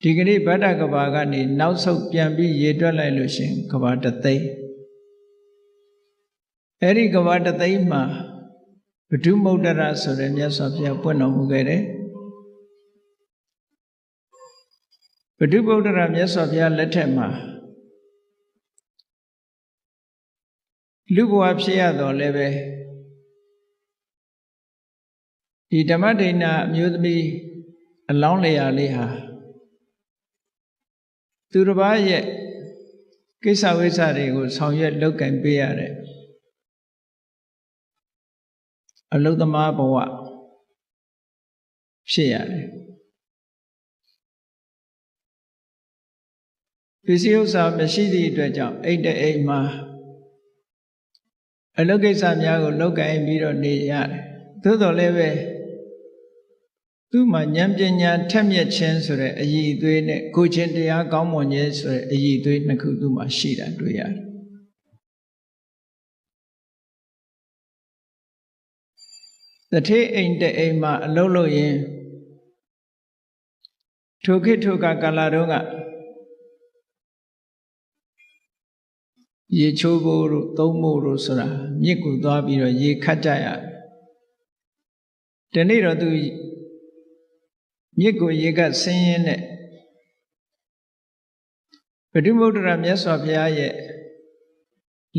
ဒီကနေ့ဗတ္တကဘာကနေနောက်ဆုတ်ပြန်ပြီးရေတွက်လိုက်လို့ရှင်ကဘာတသိန်းအဲ့ဒီကဘာတသိန်းမှာဘုဒ္ဓမုဒ္ဒရာဆိုတဲ့မြတ်စွာဘုရားပွင့်တော်မူခဲ့တယ်ဘုဒ္ဓမုဒ္ဒရာမြတ်စွာဘုရားလက်ထက်မှာလူဘဝဖြစ်ရတော့လည်းပဲဒီဓမ္မဒိဏအမျိုးသမီးအလောင်းလျာလေးဟာသူတစ်ပါးရဲ့ကိစ္စဝိစ္စတွေကိုဆောင်ရွက်လုပ်ကင်ပေးရတဲ့အလုသမားဘဝဖြစ်ရတယ်ပစ္စည်းဥစ္စာမရှိသည့်အတွက်ကြောင့်အိတ်တဲ့အိမ်မှာအလုပ်ကိစ္စများကိုလုပ်ကင်ပြီးတော့နေရတယ်သို့တော်လည်းပဲသူ့မှာဉာဏ်ပညာထက်မြက်ခြင်းဆိုတဲ့အရည်အသွေးနဲ့ကိုချင်းတရားကောင်းမွန်ခြင်းဆိုတဲ့အရည်အသွေးနှစ်ခုသူ့မှာရှိတာတွေ့ရတယ်တထေးအိမ်တဲ့အိမ်မှာအလုပ်လုပ်ရင်ထိုခေတ်ထိုကာလတုန်းကရေချိုးဖို့တို့သုံးဖို့တို့ဆိုတာမြစ်ကိုသွားပြီးတော့ရေခတ်ကြရတယ်ဒီနေ့တော့သူမြစ်ကိုရေကဆင်းရဲနဲ့ဘုဒ္ဓမုဒ္ဒရာမြတ်စွာဘုရားရဲ့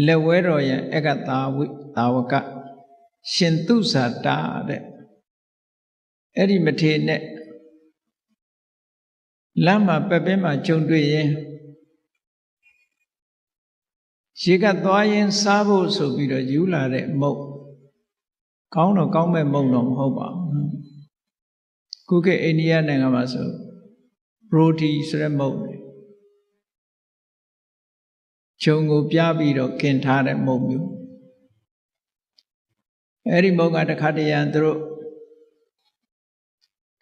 လက်ဝဲတော်ရန်အကသာဝကရှင်သူဇာတာတဲ့အဲ့ဒီမထေနဲ့လမ်းမှာပက်ပင်းမှာကြုံတွေ့ရင်ရေကသွားရင်စားဖို့ဆိုပြီးတော့ယူလာတဲ့မုတ်ကောင်းတော့ကောင်းမဲ့မုတ်တော့မဟုတ်ပါဘူးခုခေတ်အိန္ဒိယနိုင်ငံမှာဆိုဘရိုဒီဆိုတဲ့မုတ်ဂျုံကိုပြပြီးတော့กินထားတဲ့မုတ်မျိုးအဲ့ဒီမုတ်ကတစ်ခါတရံသူတို့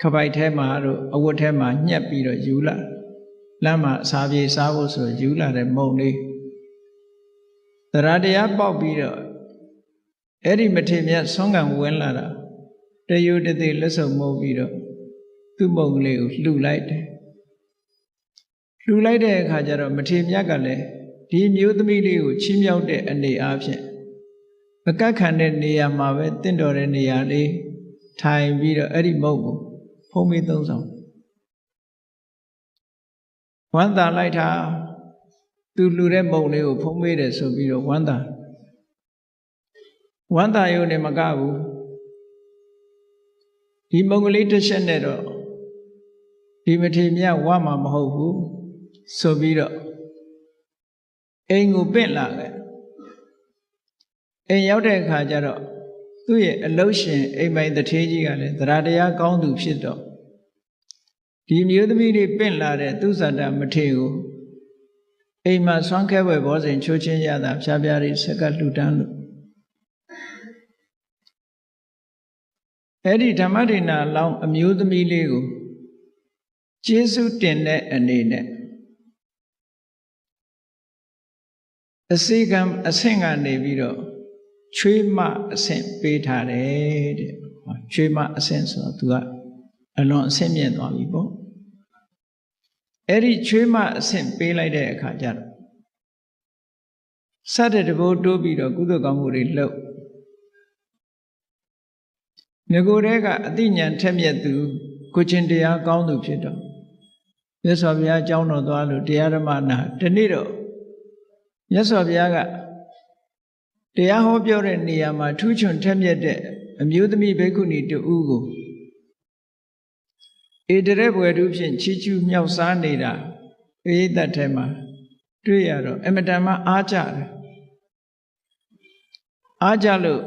ခပိုက်ထဲမှာတို့အဝတ်ထဲမှာညှက်ပြီးတော့ယူလာလမ်းမှာအစာပြေစားဖို့ဆိုယူလာတဲ့မုတ်လေးတရားတရားပေါက်ပြီးတော့အဲ့ဒီမထေမြတ်ဆွမ်းကံဝင်လာတာတယုတသိလက်စုံမှုပြီးတော့သူ့မုံကလေးကိုလှူလိုက်တယ်လှူလိုက်တဲ့အခါကျတော့မထေမြတ်ကလည်းဒီမျိုးသမီးလေးကိုချီးမြှောက်တဲ့အနေအားဖြင့်မကတ်ခံတဲ့နေရာမှာပဲတင့်တော်တဲ့နေရာလေးထိုင်ပြီးတော့အဲ့ဒီမုံကိုဖုံးပြီးသုံးဆောင်ဝမ်းသာလိုက်တာသူလှူတဲ့မုံလေးကိုဖုံးပေးတယ်ဆိုပြီးတော့ဝမ်းသာရုံနဲ့မကဘူးဒီမုံကလေးတစ်ချက်နဲ့တော့ဒီမထေမြတ်ဝမှာမဟုတ်ဘူးဆိုပြီးတော့အိမ်ကိုပင့်လာတယ်အိမ်ရောက်တဲ့အခါကျတော့သူ့ရဲ့အလုရှင်အိမ်ပိုင်တထေးကြီးကလည်းတရားတရားကောင်းသူဖြစ်တော့ဒီမျိုးသမီးတွေပင့်လာတဲ့သူဇာတာမထေကိုအိမ်မှာဆွမ်းခဲဝဲဘောဇဉ်ချိုးချင်းရတာဖြားဖြားလေးဆက်ကလှူဒန်းလို့အဲ့ဒီဓမ္မဒေနာလောင်းအမျိုးသမီးလေးကိုကျေးဇူးတင်တဲ့အနေနဲ့အစိကံအဆင့်ကနေပြီးတော့ချွေးမအဆင့်ပေးထားတယ်တဲ့ချွေးမအဆင့်ဆိုတော့သူကအလွန်အဆင့်မြင့်သွားပြီပေါ့အဲ့ဒီချွေးမအဆင့်ပေးလိုက်တဲ့အခါကျတော့စတဲ့တဘိုးတိုးပြီးတော့ကုသိုလ်ကောင်းမှုတွေလုပ်ငကိုယ်တည်းကအသိဉာဏ်ထက်မြက်သူကိုချင်းတရားကောင်းသူဖြစ်တော့မြတ်စွာဘုရားအကြောင်းတော်သွားလို့တရားဓမ္မနာဒီနေ့တော့မြတ်စွာဘုရားကတရားဟောပြောတဲ့နေရာမှာထူးချွန်ထက်မြက်တဲ့အမျိုးသမီးဘိက္ခုနီတူဦးကိုဧတရေဘွယ်သူဖြင့်ချီးကျူးမြောက်စားနေတာပရိသတ်ထဲမှာတွေ့ရတော့အမတန်မှအားကြတယ်အားကြလို့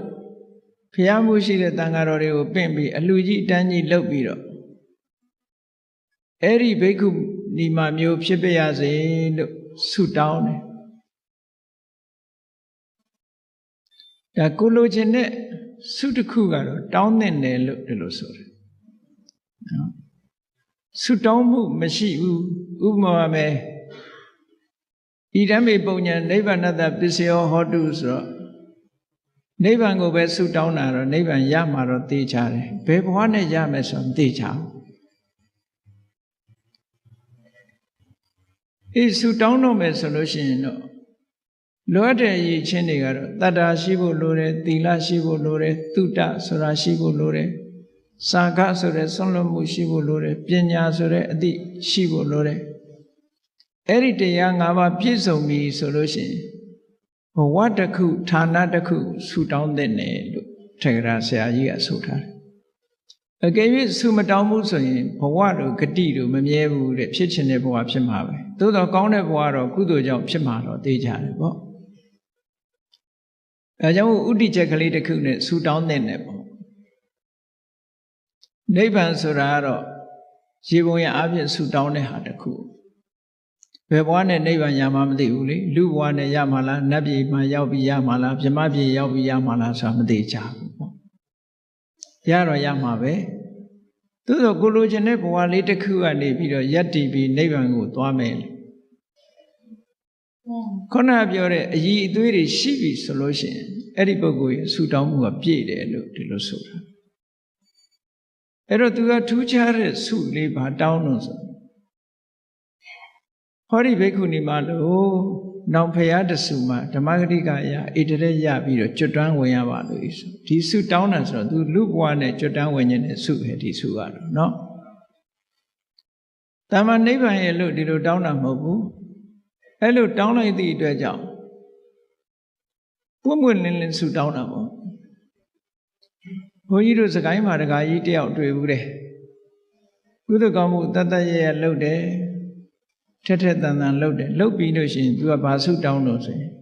ဘုရားမှုရှိတဲ့တန်ဃာတော်တွေကိုပင့်ပြီးအလှကြီးတန်းကြီးလုပ်ပြီးတော့အဲ့ဒီဘိက္ခုနီမမျိုးဖြစ်ပြရစေလို့ဆုတောင်းတယ်ဒါကိုလိုချင်တဲ့ဆုတစ်ခုကတော့တောင်းတဲ့တယ်လို့ဒီလိုဆိုတယ်နော်ဆုတောင်းမှုမရှိဘူးဥပမာပဲဣဒံမေပုံညာနိဗ္ဗာနတပစ္စယောဟောတုဆိုတော့နိဗ္ဗာန်ကိုပဲဆုတောင်းတာတော့နိဗ္ဗာန်ရမှာတော့သိချတယ်ဘယ်ဘဝနဲ့ရမယ်ဆိုတော့မသိချဘူး ဆူတောင်းတော့မယ်ဆိုလို့ရှိရင်တော့လိုအပ်တဲ့အရေးချင်းတွေကတော့တတ္တာရှိဖို့လိုတယ်သီလရှိဖို့လိုတယ်သုတဆိုတာရှိဖို့လိုတယ်စာခဆိုတဲ့ဆွမ်းလွတ်မှုရှိဖို့လိုတယ်ပညာဆိုတဲ့အသိရှိဖို့လိုတယ်အဲ့ဒီတရား၅ပါးပြည့်စုံပြီဆိုလို့ရှိရင်ဘဝတစ်ခုဌာနတစ်ခုဆူတောင်းတဲ့နယ်လို့ထေရဆရာကြီးကဆိုထားတယ်အကယ်၍ဆူမတောင်းဘူးဆိုရင်ဘဝတို့ဂတိတို့မမြဲဘူးတဲ့ဖြစ်ချင်တဲ့ဘဝဖြစ်မှာပဲသို့တော့ကောင်းတဲ့ဘဝတော့ကုသိုလ်ကြောင့်ဖြစ်မှာတော့သိကြတယ်ပေါ့အဲကြောင့်ဥဒိချက်ကလေးတစ်ခုနဲ့ဆူတောင်းတဲ့နယ်ပေါ့နိဗ္ဗာန်ဆိုတာကတော့ရေပုံရအဖြစ်ဆူတောင်းတဲ့ဟာတစ်ခုဘယ်ဘဝနဲ့နိဗ္ဗာန်ရမှာမသိဘူးလေလူဘဝနဲ့ရမှာလားနတ်ပြည်မှာရောက်ပြီးရမှာလားဗြဟ္မပြည်ရောက်ပြီးရမှာလားဆိုတာမသိကြဘူးပေါ့ရတော့ရမှာပဲသို့သောကိုလိုချင်တဲ့ဘဝလေးတစ်ခုကနေပြီးတော့ယက်တည်ပြီးနိဗ္ဗာန်ကိုသွားမယ်ခုနပြောတဲ့အည်အသွေးတွေရှိပြီဆိုလို့ရှိရင်အဲ့ဒီပုဂ္ဂိုလ်ရဲ့ဆူတောင်းမှုကပြည့်တယ်လို့ဒီလိုဆိုတာအဲ့တော့သူကထူးခြားတဲ့ဆုလေးပါတောင်းလို့ဆိုဟောဒီဘိက္ခုနီမလို့နောင်ဖရာတဆူမှာဓမ္မဂတိကရဣတရေရပြီးတော့ကျွတ်တန်းဝင်ရပါလို့ဆိုဒီဆုတောင်းတာဆိုတော့သူလူဘဝနဲ့ကျွတ်တန်းဝင်နေတဲ့ဆုပဲဒီဆုကတော့နော်တာမန်နိဗ္ဗာန်ရဲ့လို့ဒီလိုတောင်းတာမဟုတ်ဘူးအဲ့လိုတောင်းလိုက်သည့်အတွက်ကြောင့်ပွင့်ပွင့်လင်းလင်းဆုတောင်းတာပေါ့ဘုန်းကြီးတို့စကိုင်းမှာတခါကြီးတယောက်တွေ့ဘူးတဲ့ကုသကောင်းမှုတတ်တတ်ရရလုပ်တယ်ထက်ထက်တန်တန်လုပ်တယ်လုပ်ပြီးလို့ရှိရင် तू ကဘာဆုတောင်းလို့ဆိုရင်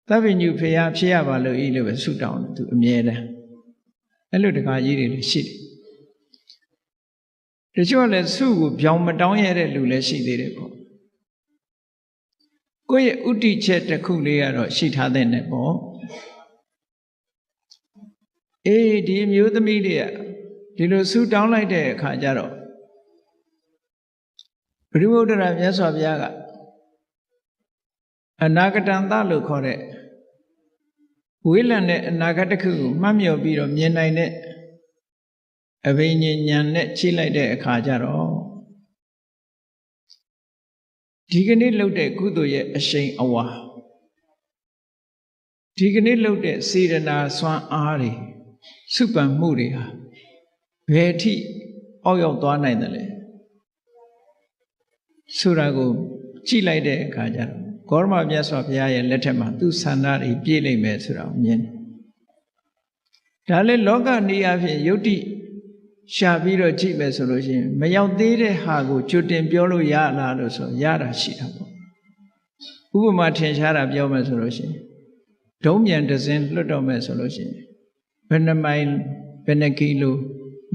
သဗ္ဗညုဖေယဖြစ်ရပါလို့ဤလို့ပဲဆုတောင်းတယ် तू အမြဲတမ်းအဲ့လိုတခါကြီးတွေလည်းရှိတယ်တချို့လည်းဆုကိုပြောင်းမတောင်းရတဲ့လူလည်းရှိသေးတယ်ပေါ့ကိုယ့်ရဲ့ဥတီချက်တစ်ခုလေးကတော့ရှိထားတဲ့နဲ့ပေါ့ဒီမျိုးသမီးတွေကဒီလိုဆုတောင်းလိုက်တဲ့အခါကျတော့ဘုရားဗုဒ္ဓရာမြတ်စွာဘုရားကအနာဂတံသလို့ခေါ်တဲ့ဝေးလံတဲ့အနာဂတ်တစ်ခုကိုမှတ်မြော်ပြီးတော့မြင်နိုင်တဲ့အဘိညာဉ်ဉာဏ်နဲ့ချိလိုက်တဲ့အခါကျတော့ဒီကနေ့လုပ်တဲ့ကုသိုလ်ရဲ့အရှိန်အဝါဒီကနေ့လုပ်တဲ့စေတနာစွမ်းအားတွေစုပန်မှုတွေဟာဘယ်အထိအောက်ရောက်သွားနိုင်တယ်လဲဆိုတာကိုကြည့်လိုက်တဲ့အခါကျတော့ဂေါရမမြတ်စွာဘုရားရဲ့လက်ထက်မှာသူဆန္ဒတွေပြည့်လိမ့်မယ်ဆိုတာကိုမြင်တယ်။ဒါလည်းလောကနေအဖြစ်ယုတ်တိရှာပြီးတော့ကြည့်မယ်ဆိုလို့ရှိရင်မရောက်သေးတဲ့ဟာကိုကြိုတင်ပြောလို့ရလားလို့ဆိုရတာရှိတာပေါ့။ဥပမာထင်ရှားတာပြောမယ်ဆိုလို့ရှိရင်ဒုံးမြန်တစ်စင်းလွတ်တော့မယ်ဆိုလို့ရှိရင်ဘယ်နှမိုင်ဘယ်နှကီလို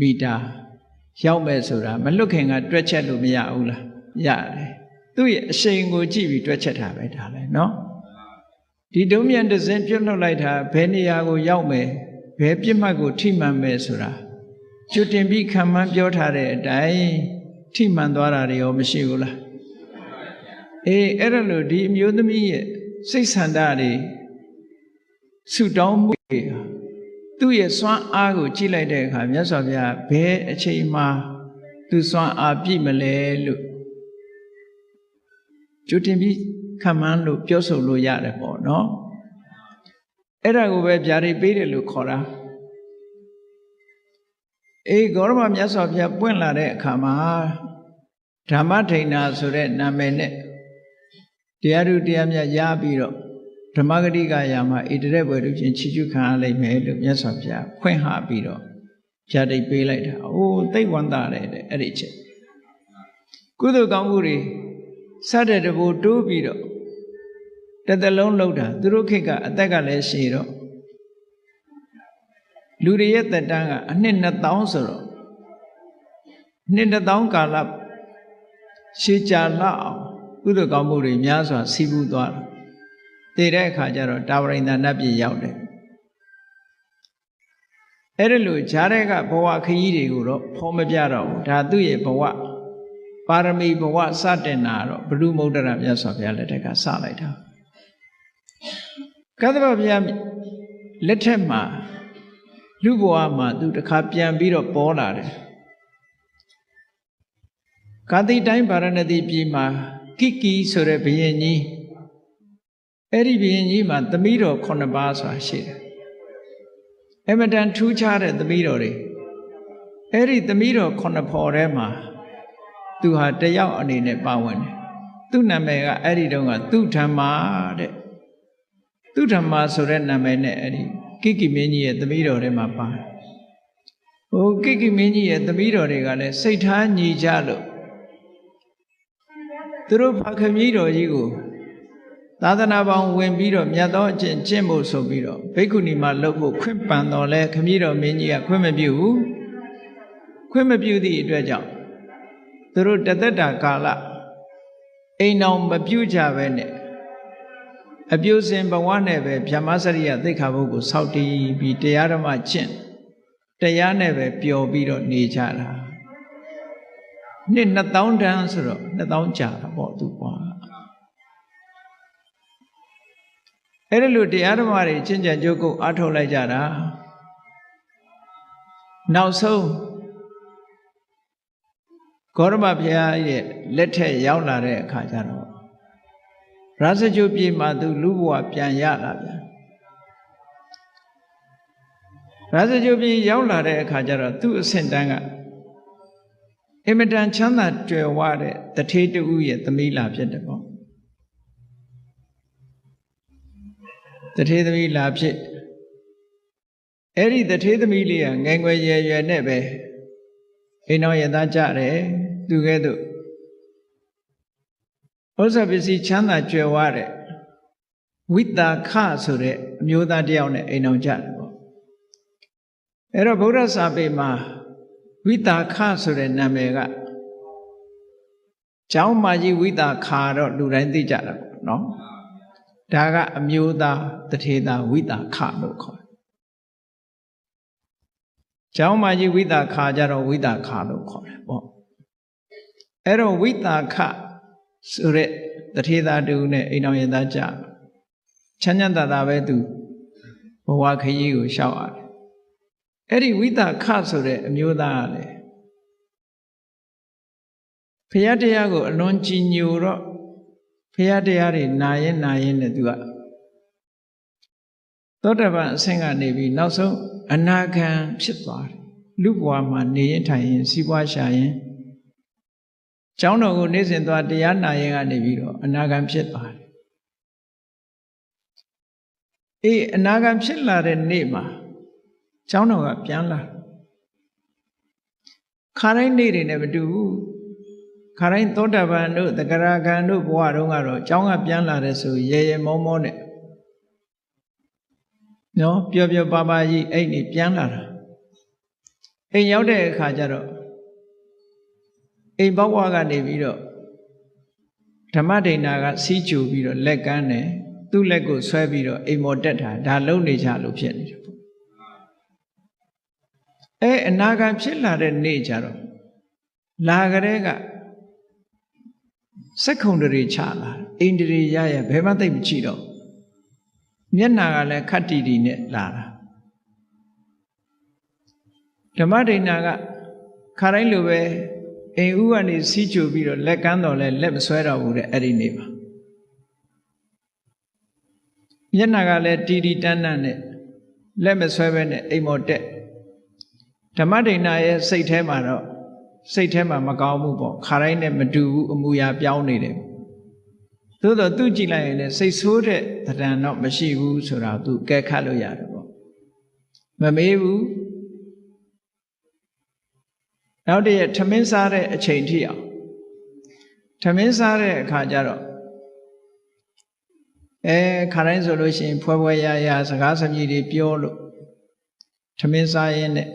မီတာရောက်မယ်ဆိုတာမလွတ်ခင်ကတွက်ချက်လို့မရဘူးလားရတယ်သူ့ရဲ့အရှိန်ကိုကြည့်ပြီးတွက်ချက်တာပဲဒါလည်းနော်ဒီဒုံးမြန်တစ်စင်းပြုတ်လွတ်လိုက်တာဘယ်နေရာကိုရောက်မယ်ဘယ်ပြစ်မှတ်ကိုထိမှန်မယ်ဆိုတာကျွတ်တင်ပြီးခံမှန်းပြောထားတဲ့အတိုင်းထိမှန်သွားတာတွေရောမရှိဘူးလားအဲ့ဒါလို့ဒီအမျိုးသမီးရဲ့စိတ်ဆန္ဒတွေဆုတောင်းမှုတွေသူ့ရဲ့စွမ်းအားကိုကြည့်လိုက်တဲ့အခါမြတ်စွာဘုရားဘယ်အချိန်မှသူစွမ်းအားပြည့်မလဲလို့ကျွတ်တင်ပြီးခံမှန်းလို့ပြောဆိုလို့ရတယ်ပေါ့နော်အဲ့ဒါကိုပဲဗျာဒိတ်ပေးတယ်လို့ခေါ်တာဂေါရမမြတ်စွာဘုရားပွင့်လာတဲ့အခါမှာဓမ္မထိန်နာဆိုတဲ့နာမည်နဲ့တရားသူတရားမြတ်ရပြီးတော့ဓမ္မဂတိကရာမှာဣတရက်ဘွယ်တို့ချင်းချီးကျူးခံရလိမ့်မယ်လို့မြတ်စွာဘုရားဖွင့်ဟပြီးတော့ဗျာဒိတ်ပေးလိုက်တာသိဝန္တာတယ်အဲ့ဒီချက်ကုသိုလ်ကောင်းမှုတွေစတဲ့တဘူတိုးပြီးတော့တစ်သက်လုံးလှုပ်တာသူတို့ခေတ်ကအသက်ကလည်းရှည်တော့လူတွေရဲ့သက်တမ်းကအနှစ်2000ဆိုတော့နှစ်2000ကာလရှည်ကြာလောက်အောင်ကုသိုလ်ကောင်းမှုတွေများစွာစီးပူးသွားတယ်တည်တဲ့အခါကျတော့တာဝရိန္ဒနတ်ပြည်ရောက်တယ်အဲ့ဒါလို့ဂျားတဲ့ကဘဝခရီးတွေကိုတော့ဖော်မပြတော့ဘူးဒါသူ့ရဲ့ဘဝပါရမီဘဝစတင်တာတော့ဘုရုမုဒ္ဒရာမြတ်စွာဘုရားလက်ထက်ကစလိုက်တာကသဗ္ဗဘုရားလက်ထက်မှာလူဘဝမှာသူတစ်ခါပြန်ပြီးတော့ပေါ်လာတယ်ကာတိတိုင်းဗာရဏသီပြည်မှာ ကိကိဆိုတဲ့ဘုရင်ကြီးအဲ့ဒီဘုရင်ကြီးမှာသမီးတော်9ပါးဆိုတာရှိတယ်အမတန်ထူးခြားတဲ့သမီးတော်တွေအဲ့ဒီသမီးတော်9ဖော်ထဲမှာသူဟာတယောက်အနေနဲ့ပါဝင်တယ်သူ့နာမည်ကအဲ့ဒီတုန်းကသူဓမ္မာတဲ့သူဓမ္မာဆိုတဲ့နာမည်နဲ့အဲ့ဒီကိကိမင်းကြီးရဲ့သမီးတော်ထဲမှာပါတယ်ဟိုကိကိမင်းကြီးရဲ့သမီးတော်တွေကလည်းစိတ်ထားညီကြလို့သူတို့ဖခင်ကြီးတော်ကြီးကိုသာသနာပေါင်းဝင်ပြီးတော့မြတ်သောအကျင့်ကျင့်ဖို့ဆိုပြီးတော့ဘိက္ခုနီမှာလှုပ်ဖို့ခွင့်ပန်တော်လဲခမည်းတော်မင်းကြီးကခွင့်မပြုဘူးခွင့်မပြုသည့်အတွက်ကြောင့်သူတို့တသက်တာကာလအိမ်အောင်မပြုကြပဲနဲ့အပြုစဉ်ဘဝနဲ့ပဲဗြဟ္မစရိယသိက္ခာပုဒ်ကိုစောင့်တည်ပြီးတရားဓမ္မကျင့်တရားနဲ့ပဲပျော်ပြီးတော့နေကြတာနှစ်2000တန်းဆိုတော့2000ကြာတာပေါ့သူကွာအဲ့ဒါလို့တရားဓမ္မတွေကျင့်ကြံကြိုးကုပ်အားထုတ်လိုက်ကြတာနောက်ဆုံးဂေါရမဘုရားရဲ့လက်ထက်ရောက်လာတဲ့အခါကျတော့ရသကြုပြည်မှာသူလူဘဝပြန်ရလာပြန်ရသကြုပြည်ရောက်လာတဲ့အခါကျတော့သူ့အဆင့်တန်းကအင်မတန်ချမ်းသာကြွယ်ဝတဲ့တထေးတူရဲ့သမီးလာဖြစ်တယ်ပေါ့တထေးသမီးလာဖြစ်အဲ့ဒီတထေးသမီးလေးကငယ်ငယ်ရွယ်ရွယ်နဲ့ပဲအိမ်တော်ရသားကြတယ်သူကဲ့သို့ဥစ္စာပစ္စည်းချမ်းသာကြွယ်ဝတဲ့ဝိတာခဆိုတဲ့အမျိုးသားတယောက်နဲ့အိမ်တော်ကြတယ်ပေါ့အဲ့တော့ဗုဒ္ဓစာပေမှာဝိတာခဆိုတဲ့နာမည်ကကျောင်းမကြီးဝိတာခါတော့လူတိုင်းသိကြတာပေါ့နော်ဒါကအမျိုးသားတထေသားဝိတာခလို့ခေါ်တယ်ကျောင်းမကြီးဝိတာခါကြတော့ဝိတာခလို့ခေါ်တယ်ပေါ့အဲ့တော့ဝိတာခဆိုတဲ့တထေသားတူနဲ့အိမ်တော်ရသားကြချမ်းချမ်းသာသာပဲသူဘဝခရီးကိုရှောက်ရတယ်အဲ့ဒီဝိတာခဆိုတဲ့အမျိုးသားကလည်းဘုရားတရားကိုအလွန်ကြည်ညိုတော့ဘုရားတရားတွေနာရင်နဲ့သူကသောတပန်အဆင့်ကနေပြီးနောက်ဆုံးအနာဂံဖြစ်သွားတယ်လူဘဝမှာနေရင်ထိုင်ရင်စီးပွားရှာရင်ကျောင်းတော်ကိုနေ့စဉ်သွားတရားနာရင်ကနေပြီးတော့အနာဂံဖြစ်သွားတယ်အေးအနာဂံဖြစ်လာတဲ့နေ့မှာကျောင်းတော်ကပြန်လာခါတိုင်းနေ့တွေနဲ့မတူဘူးခါတိုင်းသောတာပန်တို့သကရာဂံတို့ဘဝတုန်းကတော့ကျောင်းကပြန်လာတဲ့ဆိုရေမောမောနဲ့နော်ပျော်ပျော်ပါပါကြီးအဲ့ဒီပြန်လာတာအိမ်ရောက်တဲ့အခါကျတော့အိမ်ဘဝကနေပြီးတော့ဓမ္မဒိဏကစီးကြိုပြီးတော့လက်ကမ်းတယ်သူ့လက်ကိုဆွဲပြီးတော့အိမ်မော်တက်တာဒါလုံနေကြလို့ဖြစ်နေတယ်အနာဂံဖြစ်လာတဲ့နေ့ကျတော့လာကြတဲ့ကစက္ခုံတွေချလာအိန္ဒြေရဘယ်မှသိမကြည့်တော့မျက်နာကလည်းခတ်တီတီနဲ့လာတာဓမ္မဒိဏကခါတိုင်းလိုပဲအိမ်ဥကနေစီးကြိုပြီးတော့လက်ကမ်းတော်လဲလက်မဆွဲတော့ဘူးတဲ့အဲ့ဒီနေ့မှာမျက်နာကလည်းတီတီတန်းတန်းနဲ့လက်မဆွဲပဲနဲ့အိမ်မော်တက်ဓမ္မဒိဏရဲ့စိတ်ထဲမှာတော့စိတ်ထဲမှာမကောင်းဘူးပေါ့ခါတိုင်းနဲ့မတူဘူးအမူအရာပြောင်းနေတယ်သို့တော့သူကြည့်လိုက်ရင်လည်းစိတ်ဆိုးတဲ့သဏ္ဍာန်တော့မရှိဘူးဆိုတာသူကဲခတ်လို့ရတယ်ပေါ့မမေးဘူးနောက်တည့်ထမင်းစားတဲ့အချိန်ထိအောင်ထမင်းစားတဲ့အခါကျတော့ခါတိုင်းဆိုလို့ရှိရင်ဖွဲဖွဲရစကားစမြည်တွေပြောလို့ထမင်းစားရင်နဲ့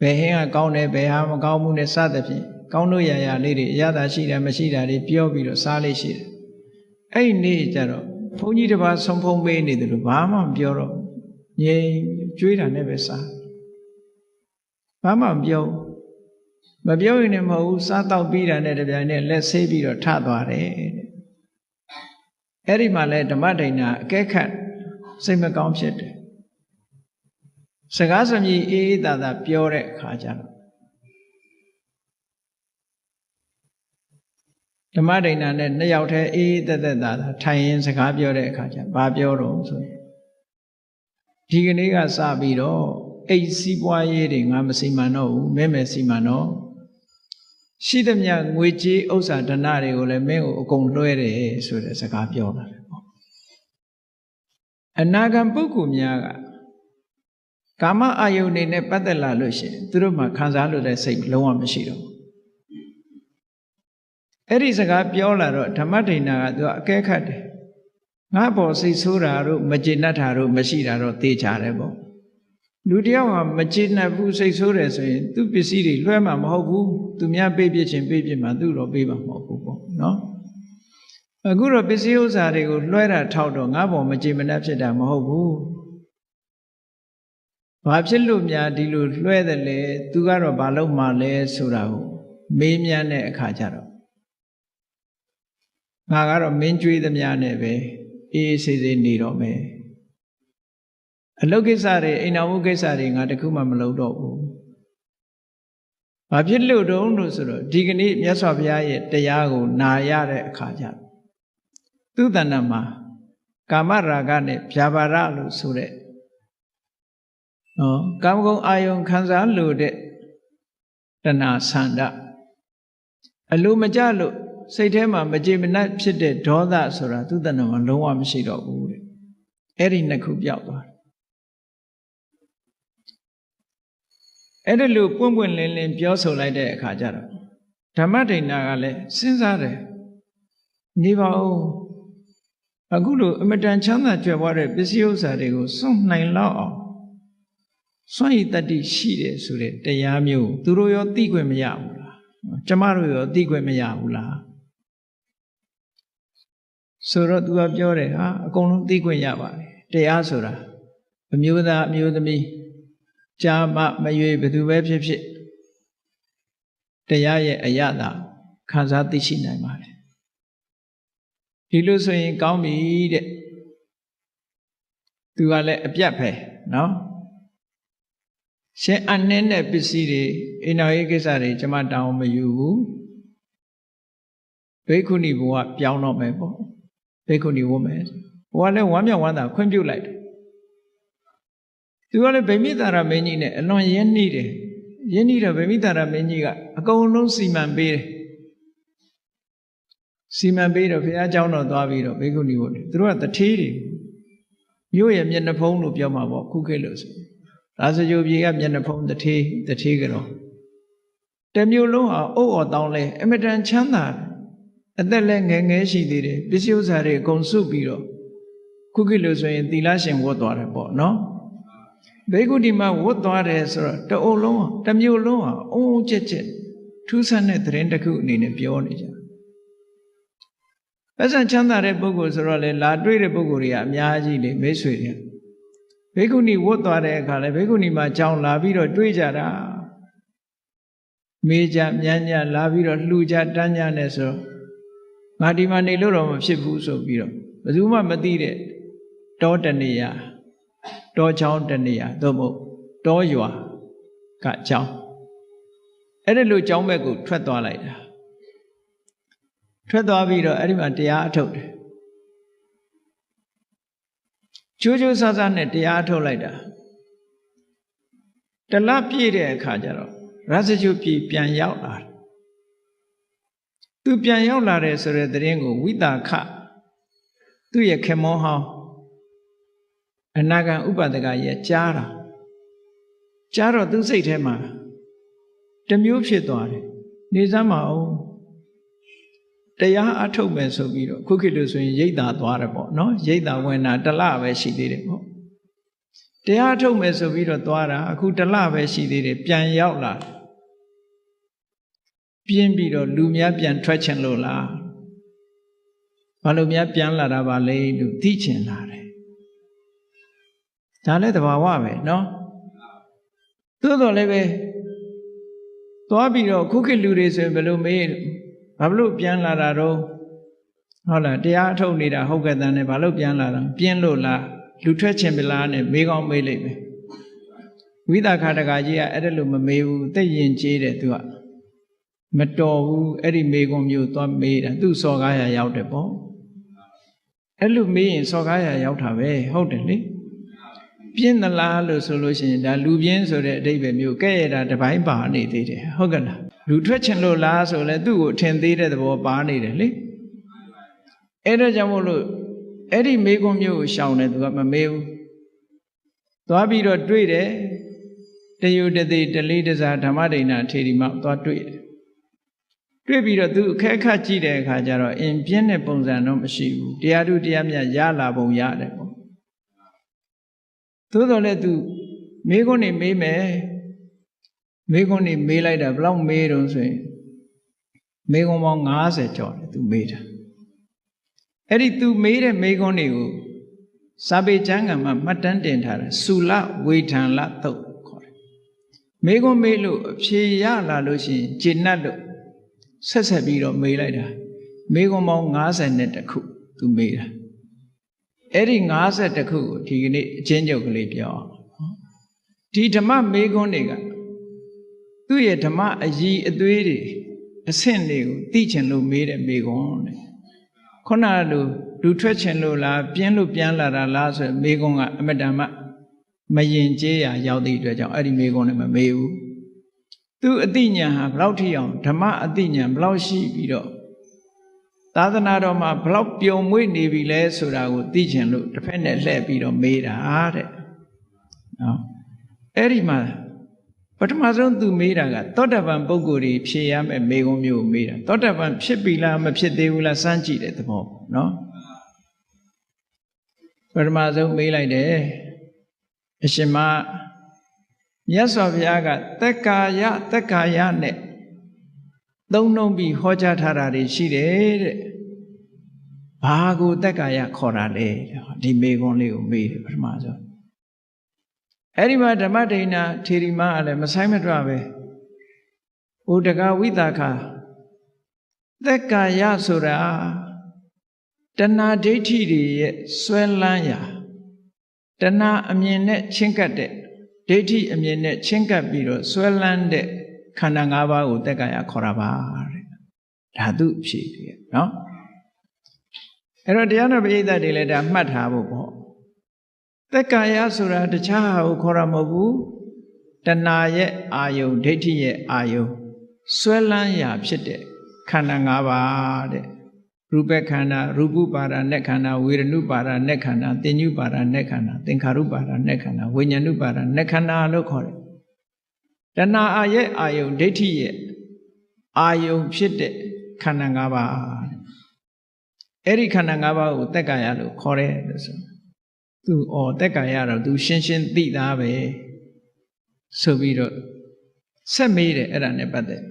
ဘယ်ဟင်းကကောင်းတယ်ဘယ်ဟာမကောင်းဘူးနဲ့စသဖြင့်ကောင်းလို့ရလေးတွေအရသာရှိတာမရှိတာတွေပြောပြီးတော့စားလေးရှိတယ်အဲ့ဒီနေ့ကျတော့ဘုန်းကြီးတစ်ပါးဆုံးဖုံးပေးနေတယ်လို့ဘာမှမပြောတော့ငြိမ်ကျွေးတာနဲ့ပဲစားဘာမှမပြောရင်လည်းမဟုတ်ဘူးစားတော့ပြီးတာနဲ့တပြိုင်နက်လက်ဆေးပြီးတော့ထသွားတယ်အဲ့ဒီမှာလဲဓမ္မဒိဏအကဲခတ်စိတ်မကောင်းဖြစ်တယ်စကားစမြည်အေးအေးသာသာပြောတဲ့အခါကျတော့ ဓမ္မဒိဋ္ဌာနဲ့နှစ်ယောက်တည်းအေးသက်သက်သာထိုင်ရင်စကားပြောတဲ့အခါကျဘာပြောတော့ဆိုရင်ဒီကနေ့ကစပြီးတော့အိတ်စီးပွားရေးတွေငါမစီမံတော့ဘူးမဲမဲစီမံတော့ရှိသမျှငွေကြေးဥစ္စာဓနတွေကိုလည်းမင်းကိုအကုန်လွှဲတယ်ဆိုတဲ့စကားပြောလာတယ်ပေါ့အနာဂံပုဂ္ဂိုလ်များကကာမအာယုန်တွေနဲ့ပတ်သက်လာလို့ရှိရင်သူတို့မှခံစားလို့တဲ့စိတ်လုံးဝမရှိတော့ဘူးအဲ့ဒီစကားပြောလာတော့ဓမ္မဒိဋ္ဌာကသူကအကဲခတ်တယ်ငါပေါ်စိတ်ဆိုးတာတို့မကျေနပ်တာတို့မရှိတာတော့သိကြတယ်ပေါ့လူတယောက်ဟာမကျေနပ်ဘူးစိတ်ဆိုးတယ်ဆိုရင်သူ့ပစ္စည်းတွေလွှဲမှာမဟုတ်ဘူးသူများပေးပြချင်းပေးပြမှာသူ့တော့ပေးမှာမဟုတ်ဘူးပေါ့နော်အခုတော့ပစ္စည်းဥစ္စာတွေကိုလွှဲတာထောက်တော့ငါပေါ်မကျေမနပ်ဖြစ်တာမဟုတ်ဘူးဘာဖြစ်လို့များဒီလိုလွှဲတယ်လဲသူကတော့ဘာလို့မှလဲဆိုတာကိုမေးမြန်းတဲ့အခါကျတော့ငါကတော့မင်းကြွေးသမျှနဲ့ပဲအေးဆေးဆေးနေတော့မယ်အလုပ်ကိစ္စတွေအိမ်တော်မှုကိစ္စတွေငါတခုမှမလုပ်တော့ဘူးဘာဖြစ်လို့တုံးလို့ဆိုတော့ဒီကနေ့မြတ်စွာဘုရားရဲ့တရားကိုနာရတဲ့အခါကျသူ့တဏ္ဍမှာကာမရာဂနဲ့ဗျာပါဒလို့ဆိုတဲ့ကာမဂုဏ်အာယုံခံစားလို့တဲ့တဏှာဆန္ဒအလိုမကျလို့စိတ်ထဲမှာမကြေမနပ်ဖြစ်တဲ့ဒေါသဆိုတာသူ့တဏ္ဍမှာလုံးဝမရှိတော့ဘူးတဲ့အဲ့ဒီနှစ်ခုပြောက်သွားတယ်အဲ့ဒါလို့ပွင့်ပွင့်လင်းလင်းပြောဆိုလိုက်တဲ့အခါကျတော့ဓမ္မဒိဋ္ဌာကလည်းစဉ်းစားတယ်နေပါဦးအခုလိုအမတန်ချမ်းသာကြွယ်ဝတဲ့ပစ္စည်းဥစ္စာတွေကိုစွန့်နိုင်လောက်အောင်စွန့်ရည်တတ္တိရှိတယ်ဆိုတဲ့တရားမျိုးသူတို့ရောသိခွင့်မရဘူးလားကျမတို့ရောသိခွင့်မရဘူးလားဆိုတော့သူကပြောတယ်ဟာအကုန်လုံးသိခွင့်ရပါတယ်တရားဆိုတာအမျိုးသားအမျိုးသမီးကြာမမရွေဘယ်သူပဲဖြစ်ဖြစ်တရားရဲ့အရသာခံစားသိရှိနိုင်ပါတယ်ဒီလိုဆိုရင်ကောင်းပြီတဲ့သူကလည်းအပြတ်ပဲနော်ရှင်အနှင်းတဲ့ပစ္စည်းတွေအိမ်တော်ရေးကိစ္စတွေကျွန်မတောင်းမယူဘူးဘိက္ခုနီဘုရားပြောင်းတော့မယ်ပေါ့ဘိက္ခုနီဝတ်မယ်ဘုရားလည်းဝမ်းမြောက်ဝမ်းသာခွင့်ပြုလိုက်တယ်သူကလည်းဗိမိတာရမင်းကြီးနဲ့အလွန်ရင်းနှီးတယ်ရင်းနှီးတော့ဗိမိတာရမင်းကြီးကအကုန်လုံးစီမံပေးတယ်စီမံပေးတော့ဘုရားကျောင်းတော်သွားပြီးတော့ဘိက္ခုနီဝတ်တယ်သူတို့ကတထေးတွေမြို့ရဲ့မျက်နှာဖုံးလို့ပြောမှာပေါ့ခုခေတ်လို့ဆိုရာဇဂိုပြေကမျက်နှာဖုံးတထေးကတော့တမျိုးလုံးဟာအုပ်အော်တောင်းလဲအမတန်ချမ်းသာအသက်လည်းငယ်ငယ်ရှိသေးတယ်ပစ္စည်းဥစ္စာတွေအကုန်စုပြီးတော့ခုခေတ်လို့ဆိုရင်သီလရှင်ဝတ်သွားတယ်ပေါ့နော်ဘိက္ခုနီမှာဝတ်သွားတယ်ဆိုတော့တအုပ်လုံးတမျိုးလုံးဟာအုံးကျက်ကျက်ထူးဆန်းတဲ့သတင်းတစ်ခုအနေနဲ့ပြောနေကြပတ်စံချမ်းသာတဲ့ပုဂ္ဂိုလ်ဆိုတော့လေလာတွေ့တဲ့ပုဂ္ဂိုလ်တွေကအများကြီးလေမိတ်ဆွေတွေဘိက္ခုနီဝတ်သွားတဲ့အခါလေဘိက္ခုနီမှာကြောင်းလာပြီးတော့တွေ့ကြတာမေးကြမြန်းကြလာပြီးတော့လှူကြတန်းကြနဲ့ဆိုတော့ငါဒီမှာနေလို့တော့မဖြစ်ဘူးဆိုပြီးတော့ဘယ်သူမှမသိတဲ့တောတနေရတောချောင်းတနေရသို့မဟုတ်တောရွာကကျောင်းအဲ့ဒါလိုကျောင်းဘက်ကိုထွက်သွားလိုက်တာထွက်သွားပြီးတော့အဲ့ဒီမှာတရားအထုတ်တယ်ကျိုးကျိုးဆဆနဲ့တရားအထုတ်လိုက်တာတလပြည့်တဲ့အခါကျတော့ရသကျုပ်ပြည်ပြန်ရောက်လာတယ်သူပြန်ရောက်လာတယ်ဆိုတဲ့သတင်းကိုဝိတာခသူ့ရဲ့ခေမောဟောင်းအနာဂံဥပဒကရဲ့ကြားတော့သူစိတ်ထဲမှာတမျိုးဖြစ်သွားတယ်နေစမ်းမအောင်တရားအထုတ်မယ်ဆိုပြီးတော့ခုခေတ်လို့ဆိုရင်ရိတ်တာသွားတယ်ပေါ့နော်ရိတ်တာဝင်တာတလပဲရှိသေးတယ်ပေါ့တရားအထုတ်မယ်ဆိုပြီးတော့သွားတာအခုတလပဲရှိသေးတယ်ပြန်ရောက်လာပြင်းပြီးတော့လူများပြန်ထွက်ချင်လို့လားဘာလို့များပြန်လာတာပါလဲလို့သိချင်လာတယ်ဒါလည်းသဘာဝပဲနော်သို့တော်လည်းပဲသွားပြီးတော့ခုခေတ်လူတွေဆိုရင်ဘယ်လိုမေးဘာလို့ပြန်လာတာတော့ဟုတ်လားတရားအထုတ်နေတာဟုတ်ကဲ့တန်းနဲ့ဘာလို့ပြန်လာတာပြင်းလို့လားလူထွက်ချင်ပလားနဲ့မေးကောင်းမေးလိုက်မယ်ဝိသခာတကကြီးကအဲ့ဒါလို့မမေးဘူးသိရင်ကျေးတယ်သူက မတော်ဘူးအဲ့ဒီမေကွန်မျိုးသွားမေးတာသူစော်ကားရရောက်တယ်ပေါ့အဲ့လိုမေးရင်စော်ကားရရောက်တာပဲဟုတ်တယ်လေပြင်းသလားလို့ဆိုလို့ရှိရင်ဒါလူပြင်းဆိုတဲ့အဓိပ္ပာယ်မျိုးကဲ့ရတာတပိုင်းပါနေသေးတယ်ဟုတ်ကဲ့လားလူထွက်ချင်လို့လားဆိုလဲသူ့ကိုထင်သေးတဲ့သဘောပါနေတယ်လေအဲ့ဒါကြောင့်မို့လို့အဲ့ဒီမေကွန်မျိုးကိုရှောင်တယ်သူကမမေးဘူးသွားပြီးတော့တွေ့တယ်တယုတတိတလိတစားဓမ္မဒိဏထေရီမောက်သွားတွေ့တယ်တွေ့ပြီးတော့သူအခက်ခတ်ကြည့်တဲ့အခါကျတော့အင်ပြင်းတဲ့ပုံစံတော့မရှိဘူးတရားသူတရားမြတ်ရလာပုံရတယ်ပေါ့သို့တော်လည်းသူမေခွန်းနေမေးမယ်မေခွန်းနေမေးလိုက်တာဘယ်လောက်မေးတုံးဆိုရင်မေခွန်းပေါင်း90ကျော်တယ်သူမေးတာအဲ့ဒီသူမေးတဲ့မေခွန်းတွေကိုစာပေကျမ်းဂန်မှာမှတ်တမ်းတင်ထားတာသုလဝေထံလသုတ်ခေါ်တယ်မေခွန်းမေးလို့အဖြေရလာလို့ရှိရင်ဂျေနတ်လို့ဆက်ပြီးတော့မေးလိုက်တာမေခွန်းပေါင်း52ခုသူမေးတာအဲ့ဒီ52ခုကိုဒီကနေ့အချင်းချုပ်ကလေးပြောအောင်ဒီဓမ္မမေခွန်းတွေကသူ့ရဲ့ဓမ္မအည်အသွေးတွေအဆင့်တွေကိုသိချင်လို့မေးတဲ့မေခွန်းတဲ့ခုနကလိုလူထွက်ချင်လို့လားပြင်းလို့ပြန်လာတာလားဆိုမေခွန်းကအမတန်မှမယင်ကျေးရာရောက်တဲ့အတွက်ကြောင့်အဲ့ဒီမေခွန်းနဲ့မမေးဘူးသူအသိဉာဏ်ဟာဘယ်လောက်ထိအောင်ဓမ္မအသိဉာဏ်ဘယ်လောက်ရှိပြီးတော့သာသနာတော်မှာဘယ်လောက်ပြုံမွေ့နေပြီလဲဆိုတာကိုသိချင်လို့တစ်ဖက်နဲ့လှည့်ပြီးတော့မေးတာတဲ့နော်အဲ့ဒီမှာပထမဆုံးသူမေးတာကသောတပန်ပုဂ္ဂိုလ်တွေဖြေရမယ့်မေခွန်းမျိုးကိုမေးတာသောတပန်ဖြစ်ပြီလားမဖြစ်သေးဘူးလားစမ်းကြည့်တဲ့သဘောနော်ပထမဆုံးမေးလိုက်တယ်အရှင်မမြတ်စွာဘုရားကသက်ကာယနဲ့သုံးနှုံးပြီးဟောကြားထားတာတွေရှိတယ်တဲ့ဘာကိုသက်ကာယခေါ်တာလဲဒီမေခွန်းလေးကိုမေးတယ်ပထမဆုံးအဲ့ဒီမှာဓမ္မဒိဏထေရီမကလည်းမဆိုင်မတွပဲဥဒကဝိသခာသက်ကာယဆိုတာတဏှာဒိဋ္ဌိတွေရဲ့ဆွဲလန်းရာတဏှာအမြင်နဲ့ချင်းကပ်တဲ့ဒိဋ္ဌိအမြင်နဲ့ချင်းကပ်ပြီးတော့ဆွဲလန်းတဲ့ခန္ဓာ၅ပါးကိုသက်ကာယခေါ်တာပါတဲ့ဒါသူဖြေတယ်နော်အဲ့တော့တရားတော်ပရိသတ်တွေလည်းဒါမှတ်ထားဖို့ပေါ့သက်ကာယဆိုတာတခြားဟာကိုခေါ်တာမဟုတ်ဘူးတဏှာရဲ့အာယုံဒိဋ္ဌိရဲ့အာယုံဆွဲလန်းရာဖြစ်တဲ့ခန္ဓာ၅ပါးတဲ့ရူပခန္ဓာရူပပါဒနက်ခန္ဓာဝေရဏုပါဒနက်ခန္ဓာသင်္ညုပါဒနက်ခန္ဓာသင်္ခါရုပါဒနက်ခန္ဓာဝိညာဏုပါဒနက်ခန္ဓာလို့ခေါ်တယ်တဏှာရဲ့အာယုံဒိဋ္ဌိရဲ့အာယုံဖြစ်တဲ့ခန္ဓာ၅ပါးအဲ့ဒီခန္ဓာ၅ပါးကိုသက်ကာယလို့ခေါ်တယ်လို့ဆိုသူသက်ကာယတော့သူရှင်းရှင်းသိသားပဲဆိုပြီးတော့ဆက်မေးတယ်အဲ့ဒါနဲ့ပတ်သက်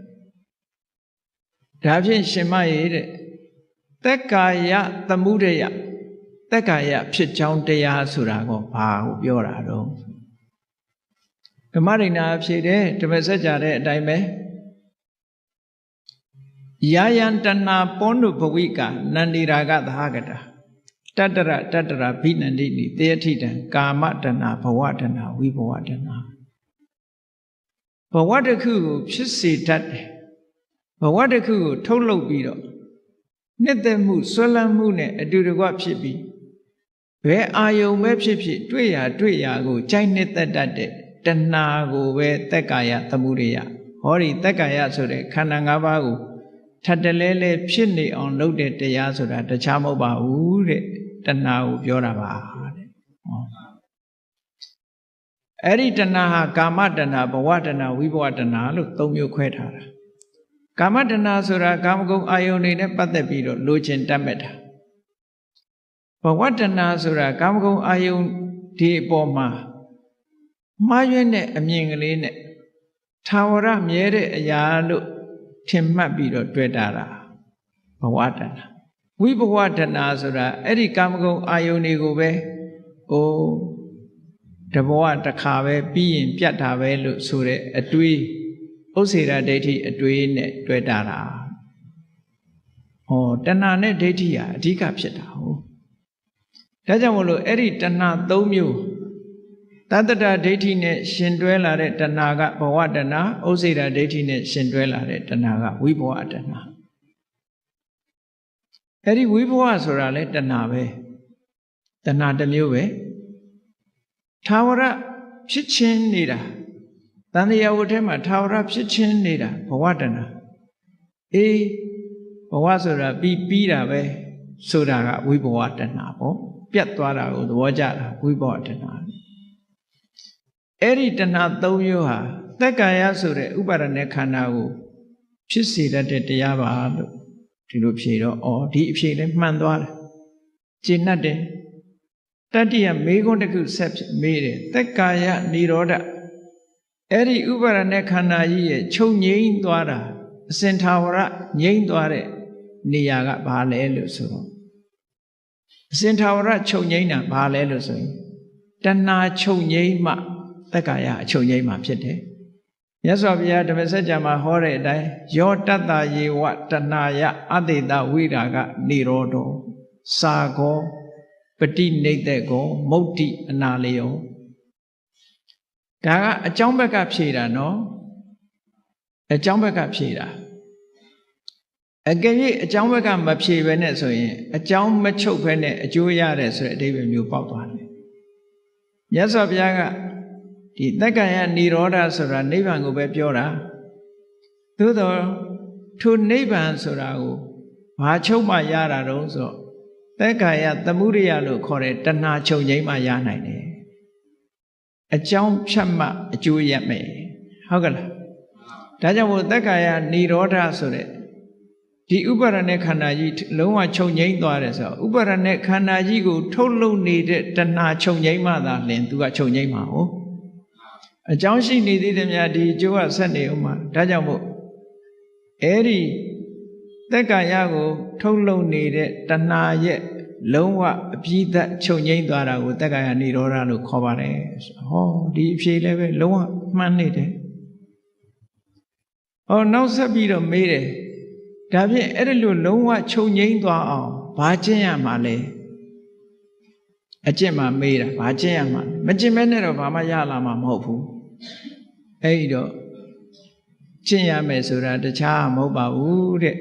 ဒါဖြင့်ရှင်မရေတဲ့သက်ကာယသမုဒယသက်ကာယဖြစ်ကြောင်းတရားဆိုတာကဘာကိုပြောတာတော့ဓမ္မဒိဏဖြေတယ်ဓမ္မစကြာတဲ့အတိုင်းပဲယာယံတဏပောနုဘဝိကနန္ဒီရာဂသဟကတာတတ္တရဘိနန္တိနိတေယထိတံကာမတဏဘဝတဏဝိဘဝတဏဘဝတစ်ခုကိုဖြစ်စေတတ်တယ်ဘဝတစ်ခုကိုထုတ်လုပ်ပြီးတော့နှစ်သက်မှုဆွဲလန်းမှုနဲ့အတူတကွဖြစ်ပြီးဘယ်အာယုံပဲဖြစ်ဖြစ်တွေ့ရာကိုကြိုက်နှစ်သက်တတ်တဲ့တဏှာကိုပဲသက်ကာယသမုဒယဟောဒီသက်ကာယဆိုတဲ့ခန္ဓာ၅ပါးကိုထပ်တလဲလဲဖြစ်နေအောင်လုပ်တဲ့တရားဆိုတာတခြားမဟုတ်ပါဘူးတဲ့တဏှာကိုပြောတာပါတဲ့အဲ့ဒီတဏှာဟာကာမတဏှာဘဝတဏှာဝိဘဝတဏှာလို့၃မျိုးခွဲထားတာကာမတဏှာဆိုတာကာမဂုဏ်အာယုန်တွေနဲ့ပတ်သက်ပြီးတော့လိုချင်တတ်မဲ့တာဘဝတဏှာဆိုတာကာမဂုဏ်အာယုန်ဒီအပေါ်မှာမှားယွင်းတဲ့အမြင်ကလေးနဲ့ထာဝရမြဲတဲ့အရာလို့ထင်မှတ်ပြီးတော့တွေ့တာဘဝတဏှာဝိဘဝတဏှာဆိုတာအဲ့ဒီကာမဂုဏ်အာယုန်တွေကိုပဲတဘဝတစ်ခါပဲပြီးရင်ပြတ်တာပဲလို့ဆိုတဲ့အတွေးဥစ္စေရဒိဋ္ဌိအတွေးနဲ့တွေ့တာတဏှာနဲ့ဒိဋ္ဌိဟာအဓိကဖြစ်တာဟုတ်ဒါကြောင့်မို့လို့အဲ့ဒီတဏှာ၃မျိုး တတ္တဒိဋ္ဌိနဲ့ရှင်တွဲလာတဲ့တဏှာကဘဝတဏှာဥစ္စေတဒိဋ္ဌိနဲ့ရှင်တွဲလာတဲ့တဏှာကဝိဘဝတဏှာအဲ့ဒီဝိဘဝဆိုတာလေတဏှာပဲတဏှာတစ်မျိုးပဲထာဝရဖြစ်ချင်းနေတာတန်တရားဝတ်ထဲမှာထာဝရဖြစ်ချင်းနေတာဘဝတဏှာအေးဘဝဆိုတာပြီးတာပဲဆိုတာကဝိဘဝတဏှာပေါ့ပြတ်သွားတာကိုသဘောကျတာဝိဘဝတဏှာအဲ့ဒီတဏှာ၃မျိုးဟာသက်ကာယဆိုတဲ့ဥပါဒณะခန္ဓာကိုဖြစ်စေတတ်တဲ့တရားပါလို့ဒီလိုဖြေတော့ဒီအဖြေလည်းမှန်သွားတယ်ကျင့်တတ်တယ်တတ္တိယမေခွန်းတစ်ခုဆက်မေးတယ်သက်ကာယនិရောဓအဲ့ဒီဥပါဒณะခန္ဓာကြီးရဲ့ချုပ်ငြိမ်းသွားတာအစင်ထာဝရငြိမ်းသွားတဲ့နေရာကဘာလဲလို့ဆိုတော့အစင်ထာဝရချုပ်ငြိမ်းတာဘာလဲလို့ဆိုရင်တဏှာချုပ်ငြိမ်းမှသက်ကာယအချုပ်ငြိမ်းမှဖြစ်တယ်မြတ်စွာဘုရားဓမ္မစကြာမှာဟောတဲ့အတိုင်းယောတတ္တယေဝတဏှာယအတေတဝိရာဂនិရောဓောစာကောပฏิနိဒ္ဒေကောမုဋ္ဌိအနာလယောဒါကအကြောင်းဘက်ကဖြေတာနော်အကြောင်းဘက်ကဖြေတာအကယ်၍အကြောင်းဘက်ကမဖြေဘဲနဲ့ဆိုရင်အကြောင်းမချုပ်ဘဲနဲ့အကျိုးရတယ်ဆိုတဲ့အဓိပ္ပာယ်မျိုးပေါက်သွားတယ်မြတ်စွာဘုရားကဒီသက်ကာယនិရောဓဆိုတာနိဗ္ဗာန်ကိုပဲပြောတာသို့တော့ထိုနိဗ္ဗာန်ဆိုတာကိုဘာချုပ်မှရတာတုံးဆိုသက်ကာယသမုဒယလို့ခေါ်တဲ့တဏှာချုပ်ငြိမ်းမှရနိုင်တယ်အကြောင်းဖြတ်မှအကျိုးရမယ်ဟုတ်ကလားဒါကြောင့်မို့သက်ကာယនិရောဓဆိုတဲ့ဒီဥပါဒณะခန္ဓာကြီးလုံးဝချုပ်ငြိမ်းသွားတယ်ဆိုတော့ဥပါဒณะခန္ဓာကြီးကိုထုတ်လုပ်နေတဲ့တဏှာချုပ်ငြိမ်းမှသာလင်သူကချုပ်ငြိမ်းမှာဟုတ်အကြောင်းရှိနေသေးတယ်များဒီအကျိုးကဆက်နေအောင်မှာဒါကြောင့်မို့အဲ့ဒီသက်ကာယကိုထုတ်လုပ်နေတဲ့တဏှာရဲ့လုံးဝအပြည့်သက်ချုပ်ငြိမ်းသွားတာကိုသက်ကာယនិရောဓလို့ခေါ်ပါတယ်ဟောဒီအဖြေလည်းပဲလုံးဝမှန်နေတယ်ဟောနောက်ဆက်ပြီးတော့မေးတယ်ဒါဖြင့်အဲ့ဒီလိုလုံးဝချုပ်ငြိမ်းသွားအောင်ဘာကျင့်ရမှာလဲအကျင့်မှမေးတာဘာကျင့်ရမှာလဲမကျင့်မဲနဲ့တော့ဘာမှရလာမှာမဟုတ်ဘူးအဲ့ဒီတော့ကျင့်ရမယ်ဆိုတာတခြားမဟုတ်ပါဘူးတဲ့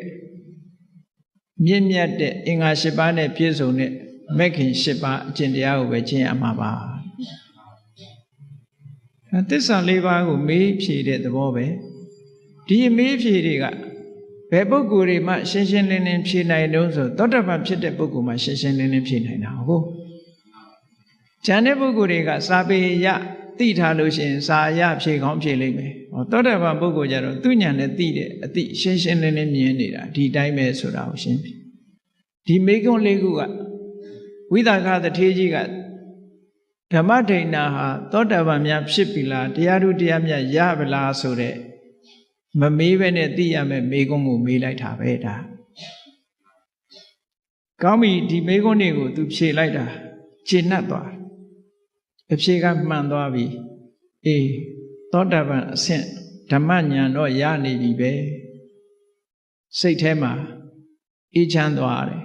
မြင့်မြတ်တဲ့အင်္ဂါ၈ပါးနဲ့ပြည့်စုံတဲ့မဂ်ခင်၈ပါးအကျင့်တရားကိုပဲကျင့်ရမှာပါသစ္စာ၄ပါးကိုမေးဖြေတဲ့သဘောပဲဒီမေးဖြေတွေကဘယ်ပုဂ္ဂိုလ်တွေမှရှင်းရှင်းလင်းလင်းဖြေနိုင်တော့ဆိုသောတပန်ဖြစ်တဲ့ပုဂ္ဂိုလ်မှရှင်းရှင်းလင်းလင်းဖြေနိုင်တာဟုတ်ကျန်တဲ့ပုဂ္ဂိုလ်တွေကစာပေရသိထားလို့ရှိရင်စာရဖြေကောင်းဖြေလိမ့်မယ်သောတပန်ပုဂ္ဂိုလ်ကြတော့သူဉာဏ်နဲ့သိတဲ့အသိရှင်းရှင်းလင်းလင်းမြင်နေတာဒီတိုင်းပဲဆိုတာကိုရှင်းပြီဒီမေကွန်းလေးခုကဝိသကသထေကြီးကဓမ္မဒိဏဟာသောတပန်များဖြစ်ပြီလားတရားထုတရားမြတ်ရပါလားဆိုတဲ့မမေးပဲနဲ့သိရမယ်မေကွန်းကိုမေးလိုက်တာပဲဒါကောင်းပြီဒီမေကွန်းတွေကိုသူဖြေလိုက်တာခြေနှက်သွားအဖြေကမှန်သွားပြီအေးသောတပန်အဆင့်ဓမ္မဉာဏ်တော့ရနေပြီပဲစိတ်ထဲမှာအေးချမ်းသွားတယ်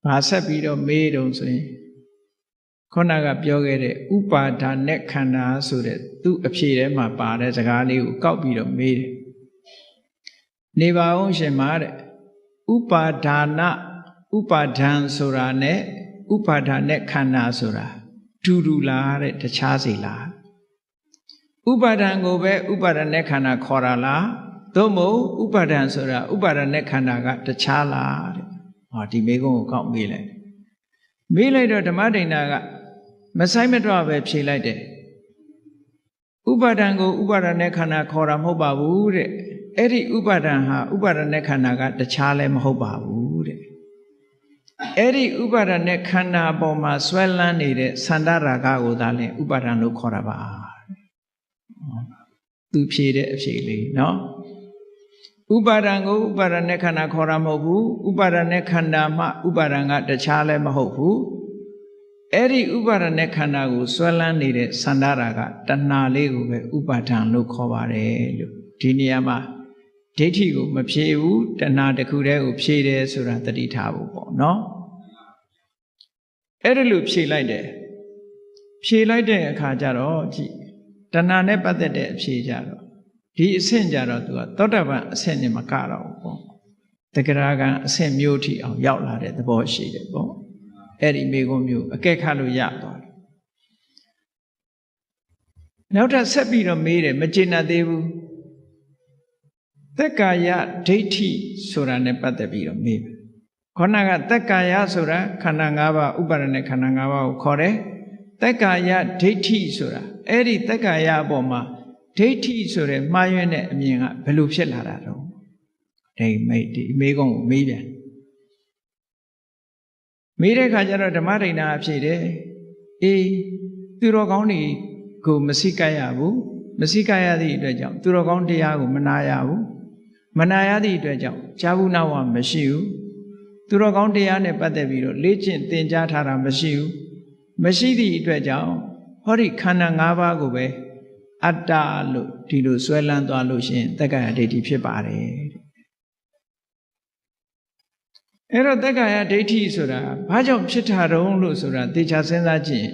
ဘာဆက်ပြီးတော့မေးတုံးဆိုရင်ခုနကပြောခဲ့တဲ့ဥပါဒါနဲ့ခန္ဓာဆိုတဲ့သူ့အဖြေထဲမှာပါတဲ့စကားလေးကိုကောက်ပြီးတော့မေးတယ်နေပါအောင်ရှင်မာတဲ့ဥပါဒါနဥပါဒံဆိုတာနဲ့ဥပါဒါနဲ့ခန္ဓာဆိုတာတူလားတဲ့တခြားစီလားဥပါဒံကိုပဲဥပါဒနဲ့ခန္ဓာခေါ်တာလားသို့မဟုတ်ဥပါဒံဆိုတာဥပါဒနဲ့ခန္ဓာကတခြားလားတဲ့ဟောဒီမေကုန်းကိုကောက်မေးလိုက်တော့ဓမ္မဒိဏကမဆိုင်မတော့ပဲဖြေလိုက်တယ်ဥပါဒံကိုဥပါဒနဲ့ခန္ဓာခေါ်တာမဟုတ်ပါဘူးတဲ့အဲ့ဒီဥပါဒံဟာဥပါဒနဲ့ခန္ဓာကတခြားလည်းမဟုတ်ပါဘူးတဲ့အဲ့ဒီဥပါဒနဲ့ခန္ဓာအပေါ်မှာဆွဲလန်းနေတဲ့သန္တရာဂကိုသာလျှင်ဥပါဒံလို့ခေါ်တာပါသူဖြေတဲ့အဖြေလေးနော်ဥပါဒံကိုဥပါဒနဲ့ခန္ဓာခေါ်တာမဟုတ်ဘူးဥပါဒနဲ့ခန္ဓာမှဥပါဒံကတခြားလည်းမဟုတ်ဘူးအဲ့ဒီဥပါဒနဲ့ခန္ဓာကိုဆွဲလန်းနေတဲ့သန္တရာဂတဏှာလေးကိုပဲဥပါဒံလို့ခေါ်ပါတယ်လို့ဒီနေရာမှာဒိဋ္ဌိကိုမဖြေဘူးတဏှာတစ်ခုတည်းကိုဖြေတယ်ဆိုတာသတိထားဖို့ပေါ့နော် အဲ့ဒါလို့ဖြေလိုက်တယ်ဖြေလိုက်တဲ့အခါကျတော့ကြည့်တဏှာနဲ့ပတ်သက်တဲ့အဖြေကြတော့ဒီအဆင့်ကြတော့သူကသောတာပန်အဆင့်နဲ့မကတော့ဘူးပေါ့တဂရဂံအဆင့်မျိုးထိအောင်ရောက်လာတဲ့သဘောရှိတယ်ပေါ့အဲ့ဒီမိဂုံးမျိုးအကဲခတ်လို့ရသွားတယ်နောက်ထပ်ဆက်ပြီးတော့မေးတယ်မကျေနပ်သေးဘူးသက်ကာယဒိဋ္ဌိဆိုတာနဲ့ပတ်သက်ပြီးတော့မေးတယ်ခေါဏကသက်ကာယဆိုတာခန္ဓာ၅ပါးဥပါဒณะခန္ဓာ၅ပါးကိုခေါ်တယ်သက်ကာယဒိဋ္ဌိဆိုတာအဲ့ဒီသက်ကာယအပေါ်မှာဒိဋ္ဌိဆိုတဲ့မှားယွင်းတဲ့အမြင်ကဘယ်လိုဖြစ်လာတာတော့ဒီမေးခွန်းကိုမေးပြန်မေးတဲ့အခါကျတော့ဓမ္မဒိဋ္ဌာအဖြစ်တယ်အေးသူတော်ကောင်းတွေကိုမစိကရဘူးမစိကရသည့်အတွက်ကြောင့်သူတော်ကောင်းတရားကိုမနာရဘူးမနာရသည့်အတွက်ကြောင့်ဈာဘူးနာဝမရှိဘူးသူတော်ကောင်းတရားနဲ့ပတ်သက်ပြီးတော့လေ့ကျင့်သင်ကြားထားတာမရှိဘူးမရှိသည့်အတွက်ကြောင့်ဟောဒီခန္ဓာ၅ပါးကိုပဲအတ္တလို့ဒီလိုဆွဲလန်းသွားလို့ရှိရင်တက္ကရာဒိဋ္ဌိဖြစ်ပါတယ်အဲ့တော့တက္ကရာဒိဋ္ဌိဆိုတာဘာကြောင့်ဖြစ်တာတုံးလို့ဆိုတာသေချာစဉ်းစားကြည့်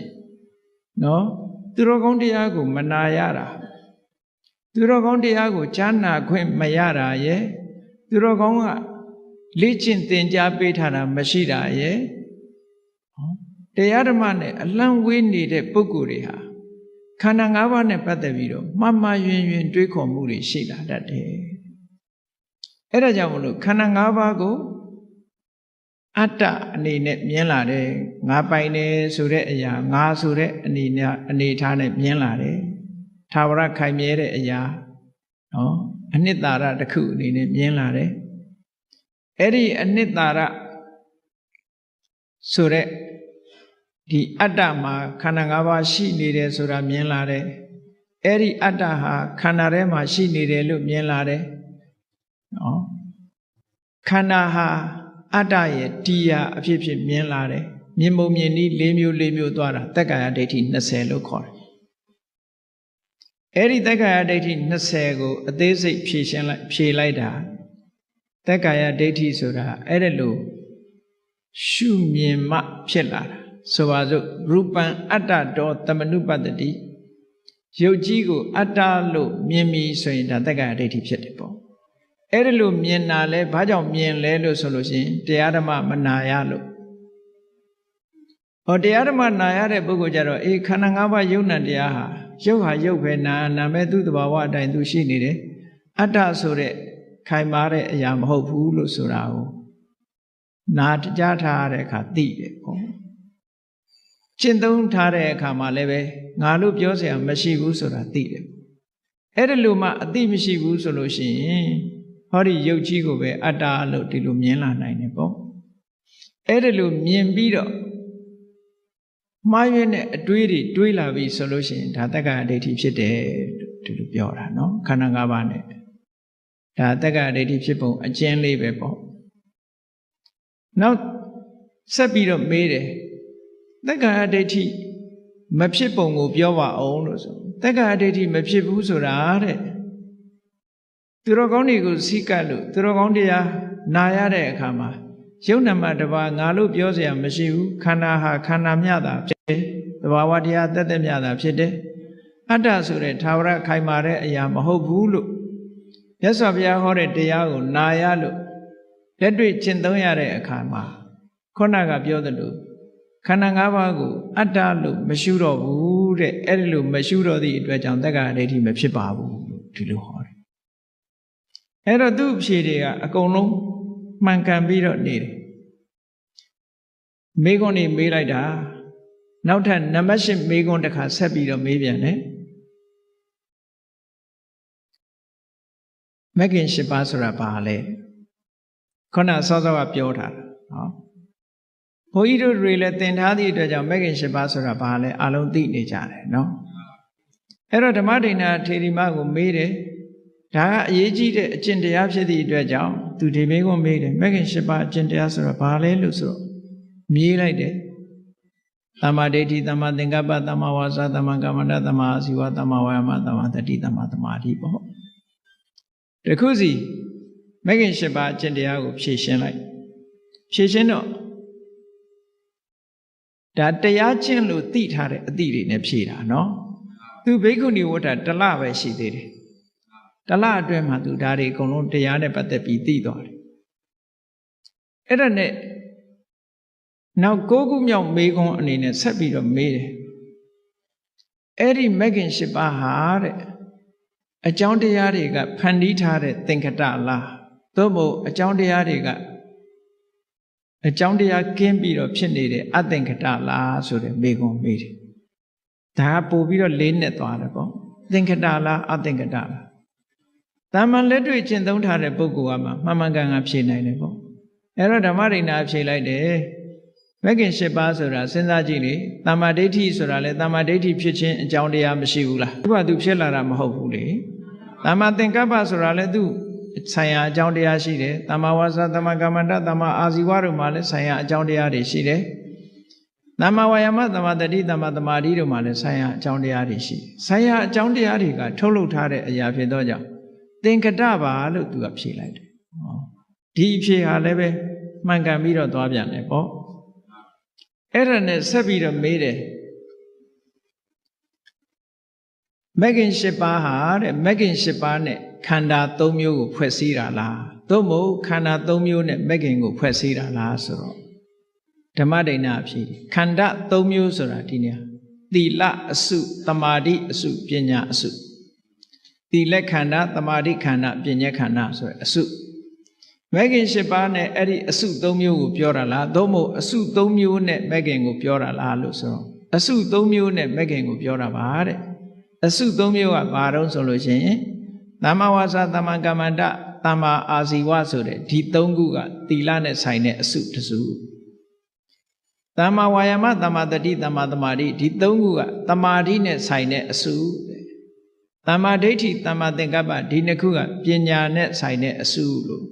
နော်သူတော်ကောင်းတရားကိုမနာရတာသူတော်ကောင်းတရားကိုကြားနာခွင့်မရတာရဲ့သူတော်ကောင်းကလေ့ကျင့်သင်ကြားပေးထားတာမရှိတာရဲ့တရားဓမ္မနဲ့အလံဝေးနေတဲ့ပုဂ္ဂိုလ်တွေဟာခန္ဓာ၅ပါးနဲ့ပတ်သက်ပြီးတော့မှားမှားယွင်းယွင်းတွေးခေါ်မှုတွေရှိလာတတ်တယ်အဲ့ဒါကြောင့်မလို့ခန္ဓာ၅ပါးကိုအတ္တအနေနဲ့မြင်လာတယ်ငါပိုင်တယ်ဆိုတဲ့အရာငါဆိုတဲ့အနေထားနဲ့မြင်လာတယ်သာဝရခိုင်မြဲတဲ့အရာနော်အနှစ်သာရတစ်ခုအနေနဲ့မြင်လာတယ်အဲ့ဒီအနှစ်သာရဆိုတဲ့ဒီအတ္တမှာခန္ဓာ၅ပါးရှိနေတယ်ဆိုတာမြင်လာတယ်အဲ့ဒီအတ္တဟာခန္ဓာထဲမှာရှိနေတယ်လို့မြင်လာတယ်နော်ခန္ဓာဟာအတ္တရဲ့တရားအဖြစ်ဖြစ်မြင်လာတယ်မြင်ပုံမြင်နည်း၄မျိုးသွားတာတက္ကာယဒိဋ္ဌိ20လို့ခေါ်တယ်အဲ့ဒီတက္ကာယဒိဋ္ဌိ20ကိုအသေးစိတ်ဖြေလိုက်တာတက္ကာယဒိဋ္ဌိဆိုတာအဲ့ဒါလို့ရှုမြင်မှဖြစ်လာတာဆိုပါစို့ရူပံအတ္တတောသမနုပတ္တိရုပ်ကြီးကိုအတ္တလို့မြင်ပြီဆိုရင်ဒါတက္ကာယဒိဋ္ဌိဖြစ်တယ်ပေါ့အဲ့ဒါလို့မြင်တာလဲဘာကြောင့်မြင်လဲလို့ဆိုလို့ရှိရင်တရားဓမ္မမနာရလို့ဟောတရားဓမ္မနာရတဲ့ပုဂ္ဂိုလ်ကြတော့ခန္ဓာ၅ပါးယုံနာတရားဟာရုပ်ပဲနာမဲ့သူ့တဘာဝအတိုင်းသူရှိနေတယ်အတ္တဆိုတဲ့ခိုင်မာတဲ့အရာမဟုတ်ဘူးလို့ဆိုတာကိုနာကြားထားတဲ့အခါသိတယ်ပေါ့ကျင့်သုံးထားတဲ့အခါမှာလည်းပဲငါလို့ပြောเสียမရှိဘူးဆိုတာသိတယ်အဲ့ဒါလို့မှအသိမရှိဘူးဆိုလို့ရှိရင်ဟောဒီရုပ်ကြီးကိုပဲအတ္တလို့ဒီလိုမြင်လာနိုင်တယ်ပေါ့အဲ့ဒါလို့မြင်ပြီးတော့မှားယွင်းတဲ့အတွေးတွေတွေးလာပြီဆိုလို့ရှိရင်ဒါတက္ကရာဒိဋ္ဌိဖြစ်တယ်ဒီလိုပြောတာနော်ခန္ဓာ၅ပါးနဲ့ဒါတက္ကရာဒိဋ္ဌိဖြစ်ပုံအကျဉ်းလေးပဲပေါ့နောက်ဆက်ပြီးတော့မေးတယ်တက္ကရာဒိဋ္ဌိမဖြစ်ပုံကိုပြောပါအောင်လို့ဆိုတက္ကရာဒိဋ္ဌိမဖြစ်ဘူးဆိုတာတဲ့သူတော်ကောင်းတွေကိုစိကပ်လို့သူတော်ကောင်းတရားနာရတဲ့အခါမှာယုံနာမတပါငါလို့ပြောเสียမရှိဘူးခန္ဓာဟာခန္ဓာမြတာဖြစ်တယ်သဘာဝတရားတသက်မြတာဖြစ်တယ်အတ္တဆိုတဲ့သာဝရခိုင်မာတဲ့အရာမဟုတ်ဘူးလို့မြတ်စွာဘုရားဟောတဲ့တရားကိုနာရလို့လက်တွေ့ကျင့်သုံးရတဲ့အခါမှာခုနကပြောသလိုခန္ဓာ၅ပါးကိုအတ္တလို့မရှုတော့ဘူးတဲ့အဲ့ဒီလိုမရှုတော့သည့်အတွက်ကြောင့်တက္ကရာဒိဋ္ဌိမဖြစ်ပါဘူးလို့ဒီလိုဟောတယ်အဲ့တော့သူ့အဖြေတွေကအကုန်လုံးမှန်ကန်ပြီးတော့နေတယ်မေးခွန်းနေမေးလိုက်တာနောက်ထပ်နံပါတ်၈မေးခွန်းတစ်ခါဆက်ပြီးတော့မေးပြန်တယ်မဂ္ဂင်၈ပါးဆိုတာဘာလဲခုနစောစောကပြောထားတာနော်ဘုန်းကြီးတို့တွေလည်းသင်ထားသည့်အတွက်ကြောင့်မဂ္ဂင်၈ပါးဆိုတာဘာလဲအလုံးသိနေကြတယ်နော်အဲ့တော့ဓမ္မဒိဋ္ဌာထေရီမကိုမေးတယ်ဒါကအရေးကြီးတဲ့အကျင့်တရားဖြစ်သည့်အတွက်ကြောင့်သူဒီမေးခွန်းမေးတယ်မဂ္ဂင်၈ပါးအကျင့်တရားဆိုတာဘာလဲလို့ဆိုတော့မြေးလိုက်တယ်သမ္မာဒိဋ္ဌိသမ္မာသင်္ကပ္ပသမ္မာဝါစာသမ္မာကမ္မန္တသမ္မာအာဇီဝသမ္မာဝါယာမသမ္မာတတိသမ္မာသမာဓိပေါ့တခုစီမဂ္ဂင်၈ပါးအကျင့်တရားကိုဖြည့်ရှင်းလိုက်ဖြည့်ရှင်းတော့ ဒါတရားကျင့်လို့သိထားတဲ့အသည့်တွေနဲ့ဖြေတာနော်သူဘိက္ခုနီဝတ္ထတလပဲရှိသေးတယ်တလအတွင်းမှာသူဒါတွေအကုန်လုံးတရားနဲ့ပတ်သက်ပြီးသိသွားတယ်အဲ့ဒါနဲ့နောက်9ခုမြောက်မေခွန်းအနေနဲ့ဆက်ပြီးတော့မေးတယ်အဲ့ဒီမဂ္ဂင်၈ပါးဟာတဲ့အကြောင်းတရားတွေကဖန်တီးထားတဲ့သင်္ခတလားသို့မဟုတ်အကြောင်းတရားတွေကအကြောင်းတရားကင်းပြီးတော့ဖြစ်နေတဲ့အသင်္ခတလားဆိုတဲ့မေခွန်းမေးတယ်ဒါပို့ပြီးတော့လေးနဲ့သွားတယ်ပေါ့သင်္ခတလားအသင်္ခတလားတာမန်လက်တွေ့ကျင့်သုံးထားတဲ့ပုဂ္ဂိုလ်ကမှန်မှန်ကန်ကန်ဖြေနိုင်တယ်ပေါ့အဲ့တော့ဓမ္မဒိဋ္ဌာဖြေလိုက်တယ်မဂ္ဂင်၈ပါးဆိုတာစဉ်းစားကြည့်လေတမ္မာဒိဋ္ဌိဆိုတာလေတမ္မာဒိဋ္ဌိဖြစ်ခြင်းအကြောင်းတရားမရှိဘူးလားသူကသူဖြစ်လာတာမဟုတ်ဘူးလေတမ္မာသင်္ကပ္ပဆိုတာလေသူဆိုင်ရာအကြောင်းတရားရှိတယ်တမ္မာဝါစာတမ္မာကမ္မန္တတမ္မာအာဇီဝတို့မှာလည်းဆိုင်ရာအကြောင်းတရားတွေရှိတယ်တမ္မာဝါယာမတမ္မာတတိတမ္မာသမာဓိတို့မှာလည်းဆိုင်ရာအကြောင်းတရားတွေရှိဆိုင်ရာအကြောင်းတရားတွေကထုတ်လုပ်ထားတဲ့အရာဖြစ်သောကြောင့်သင်္ကတပါလို့သူကဖြေလိုက်တယ်ဒီအဖြေဟာလည်းပဲမှန်ကန်ပြီးတော့သွားပြန်တယ်ပေါ့အဲ့ဒါနဲ့ဆက်ပြီးတော့မေးတယ်မဂ္ဂင်၈ပါးဟာတဲ့မဂ္ဂင်၈ပါးနဲ့ခန္ဓာ၃မျိုးကိုဖွဲ့စည်းတာလားသို့မဟုတ်ခန္ဓာ၃မျိုးနဲ့မဂ္ဂင်ကိုဖွဲ့စည်းတာလားဆိုတော့ဓမ္မဒိဋ္ဌာအဖြေခန္ဓာ၃မျိုးဆိုတာဒီနေရာသီလအစုသမာဓိအစုပညာအစုသီလခန္ဓာသမာဓိခန္ဓာပညာခန္ဓာဆိုတဲ့အစုမဂ္ဂင်၈ပါးနဲ့အဲ့ဒီအစု၃မျိုးကိုပြောတာလားသို့မဟုတ်အစု၃မျိုးနဲ့မဂ္ဂင်ကိုပြောတာလားလို့ဆိုတော့အစု၃မျိုးနဲ့မဂ္ဂင်ကိုပြောတာပါတဲ့အစု၃မျိုးကဘာတော့ဆိုလို့ရှိရင်သမ္မာဝါစာသမ္မာကမ္မန္တသမ္မာအာဇီဝဆိုတဲ့ဒီ၃ခုကသီလနဲ့ဆိုင်တဲ့အစုတစ်စုသမ္မာဝါယာမသမ္မာတတိသမ္မာသမာဓိဒီ၃ခုကသမာဓိနဲ့ဆိုင်တဲ့အစုသမ္မာဒိဋ္ဌိသမ္မာသင်္ကပ္ပဒီနှစ်ခုကပညာနဲ့ဆိုင်တဲ့အစုလို့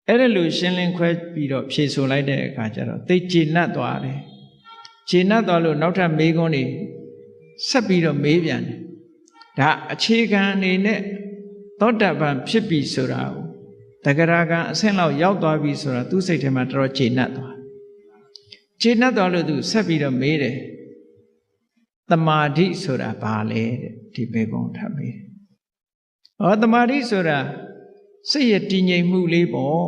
အဲ့ဒါလို့ရှင်းလင်းခွဲပြီးတော့ဖြေဆိုလိုက်တဲ့အခါကျတော့သိကျေနပ်သွားတယ်ကျေနပ်သွားလို့နောက်ထပ်မေးခွန်းတွေဆက်ပြီးတော့မေးပြန်တယ်ဒါအခြေခံအနေနဲ့သောတပန်ဖြစ်ပြီဆိုတာကိုတဂရကံအဆင့်လောက်ရောက်သွားပြီဆိုတာသူ့စိတ်ထဲမှာတော်တော်ကျေနပ်သွားလို့သူဆက်ပြီးတော့မေးတယ်တမာဓိဆိုတာဘာလဲတဲ့ဒီမေးခွန်းထပ်မေးတယ်တမာဓိဆိုတာစိတ်ရဲ့တည်ငြိမ်မှုလေးပေါ့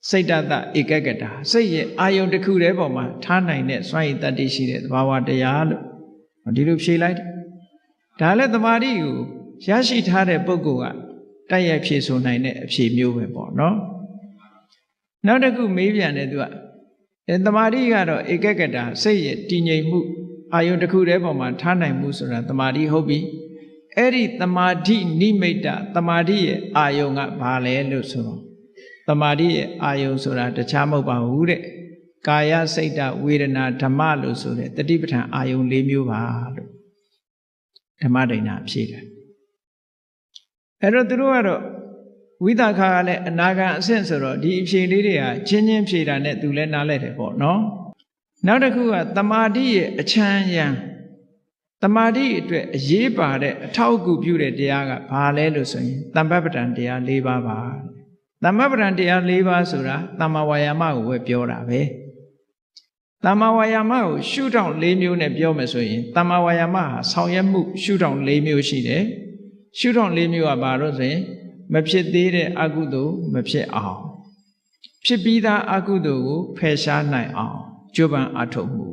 စိတ်တတဧကဂတစိတ်ရဲ့အာယုံတစ်ခုတည်းပေါ်မှာထားနိုင်တဲ့စွမ်းရည်တတ္တိရှိတဲ့သဘာဝတရားလို့ဒီလိုဖြေလိုက်တယ်ဒါလည်းတမာဓိကိုရရှိထားတဲ့ပုဂ္ဂိုလ်ကတိုက်ရိုက်ဖြေဆိုနိုင်တဲ့အဖြေမျိုးပဲပေါ့နော်နောက်တစ်ခုမေးပြန်တယ်သူကတမာဓိကတော့ဧကဂတစိတ်ရဲ့တည်ငြိမ်မှုအာယုံတစ်ခုတည်းပေါ်မှာထားနိုင်မှုဆိုတာတမာဓိဟုတ်ပြီအဲ့ဒီတမာဓိနိမိတ်တတမာဓိရဲ့အာယုံကဘာလဲလို့ဆိုတော့တမာဓိရဲ့အာယုံဆိုတာတခြားမဟုတ်ပါဘူးတဲ့ကာယစိတ်တဝေဒနာဓမ္မလို့ဆိုတဲ့တတိပဋ္ဌာန်အာယုံ၄မျိုးပါလို့ဓမ္မဒိဋ္ဌာဖြေတယ်အဲ့တော့သူတို့ကတော့ဝိသခာကလည်းအနာဂံအဆင့်ဆိုတော့ဒီအဖြေလေးတွေဟာချင်းချင်းဖြေတာနဲ့သူလည်းနားလဲတယ်ပေါ့နော်နောက်တစ်ခုကတမာဓိရဲ့အချမ်းရံတမာဓိအတွက်အရေးပါတဲ့အထောက်အကူပြုတဲ့တရားကဘာလဲလို့ဆိုရင်သမ္ပပဋ္ဌာန်တရား၄ပါးပါသမ္ပပဋ္ဌာန်တရား၄ပါးဆိုတာသမ္မာဝါယာမကိုပဲပြောတာပဲသမ္မာဝါယာမကိုရှုထောင့်၄မျိုးနဲ့ပြောမယ်ဆိုရင်သမ္မာဝါယာမဟာဆောင်ရွက်မှုရှုထောင့်၄မျိုးရှိတယ်ရှုထောင့်၄မျိုးကဘာလို့ဆိုရင်မဖြစ်သေးတဲ့အကုသိုလ်မဖြစ်အောင်ဖြစ်ပြီးသားအကုသိုလ်ကိုဖယ်ရှားနိုင်အောင်ကြိုးပမ်းအားထုတ်မှု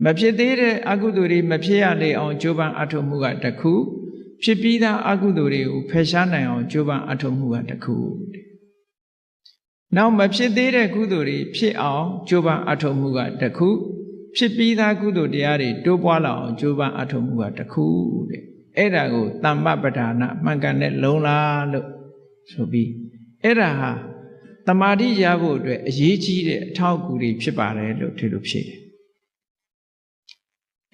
မဖြစ်သေးတဲ့အကုသိုလ်တွေမဖြစ်ရလေအောင်ကြိုးပမ်းအားထုတ်မှုကတစ်ခုဖြစ်ပြီးသားအကုသိုလ်တွေကိုဖယ်ရှားနိုင်အောင်ကြိုးပမ်းအားထုတ်မှုကတစ်ခုနောက်မဖြစ်သေးတဲ့ကုသိုလ်တွေဖြစ်အောင်ကြိုးပမ်းအားထုတ်မှုကတစ်ခုဖြစ်ပြီးသားကုသိုလ်တရားတွေတိုးပွားလာအောင်ကြိုးပမ်းအားထုတ်မှုကတစ်ခုတဲ့အဲ့ဒါကိုသမ္မပဋ္ဌာနာမှန်ကန်တဲ့လုံးလားလို့ဆိုပြီးအဲ့ဒါဟာတမာတိရဖို့အတွက်အရေးကြီးတဲ့အထောက်အကူတွေဖြစ်ပါတယ်လို့ဒီလိုဖြေတယ်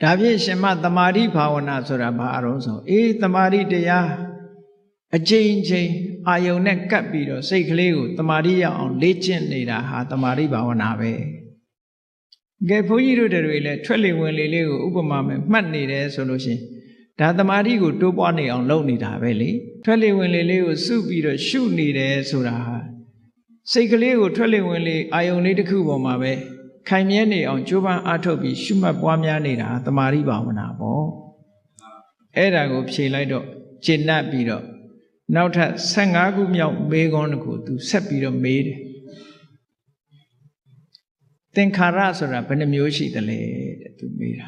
ဒါဖြင့်ရှင်မတမာတိဘာဝနာဆိုတာဘာအရုံးဆိုတမာတိတရားအချိန်ချင်းအာယုံနဲ့ကပ်ပြီးတော့စိတ်ကလေးကိုတမာတိရအောင်လေ့ကျင့်နေတာဟာတမာတိဘာဝနာပဲကဲဘုန်းကြီးတို့တွေလည်းထွက်လေဝင်လေလေးကိုဥပမာမဲ့မှတ်နေတယ်ဆိုလို့ရှိရင်ဒါတမာတိကိုတိုးပွားနေအောင်လုပ်နေတာပဲလေထွက်လေဝင်လေလေးကိုစုပြီးတော့ရှုနေတယ်ဆိုတာဟာစိတ်ကလေးကိုထွက်လေဝင်လေအာယုံလေးတစ်ခုပေါ်မှာပဲ ခိုင်မြဲနေအောင်ကြိုးပမ်းအားထုတ်ပြီးရှုမှတ်ပွားများနေတာသမာဓိဘာဝနာပေါ့အဲ့ဒါကိုဖြေလိုက်တော့ကျင့်တတ်ပြီးတော့နောက်ထပ်15ခုမြောက်မေးခွန်းတစ်ခုသူဆက်ပြီးတော့မေးတယ်သင်္ခါရဆိုတာဘယ်နှမျိုးရှိသလဲတဲ့သူမေးတာ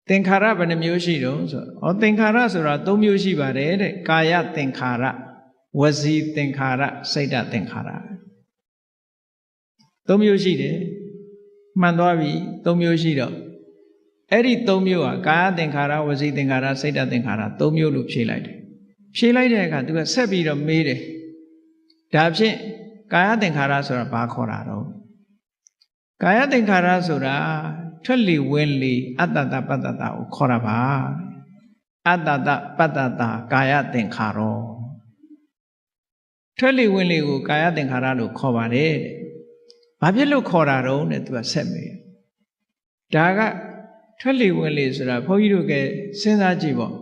သင်္ခါရဘယ်နှမျိုးရှိတော့ဆိုသင်္ခါရဆိုတာ3မျိုးရှိပါတယ်တဲ့ကာယသင်္ခါရဝစီသင်္ခါရစိတ်တသင်္ခါရ3မျိုးရှိတယ်မှန်သွားပြီ3မျိုးရှိတော့အဲ့ဒီ3မျိုးဟာကာယသင်္ခါရဝစီသင်္ခါရစိတ်တသင်္ခါရ3မျိုးလို့ဖြေလိုက်တယ်ဖြေလိုက်တဲ့အခါသူကဆက်ပြီးတော့မေးတယ်ဒါဖြင့်ကာယသင်္ခါရဆိုတာဘာခေါ်တာတော့ကာယသင်္ခါရဆိုတာထွက်လေဝင်လေအတ္တတပတ္တတာကိုခေါ်တာပါအတ္တတပတ္တတာကာယသင်္ခါရောထွက်လေဝင်လေကိုကာယသင်္ခါရလို့ခေါ်ပါတယ်တဲ့ဘာဖြစ်လို့ခေါ်တာတော့တဲ့သူကဆက်မေးဒါကထွက်လေဝင်လေဆိုတာဘုန်းကြီးတို့ကစဉ်းစားကြည့်ပေါ့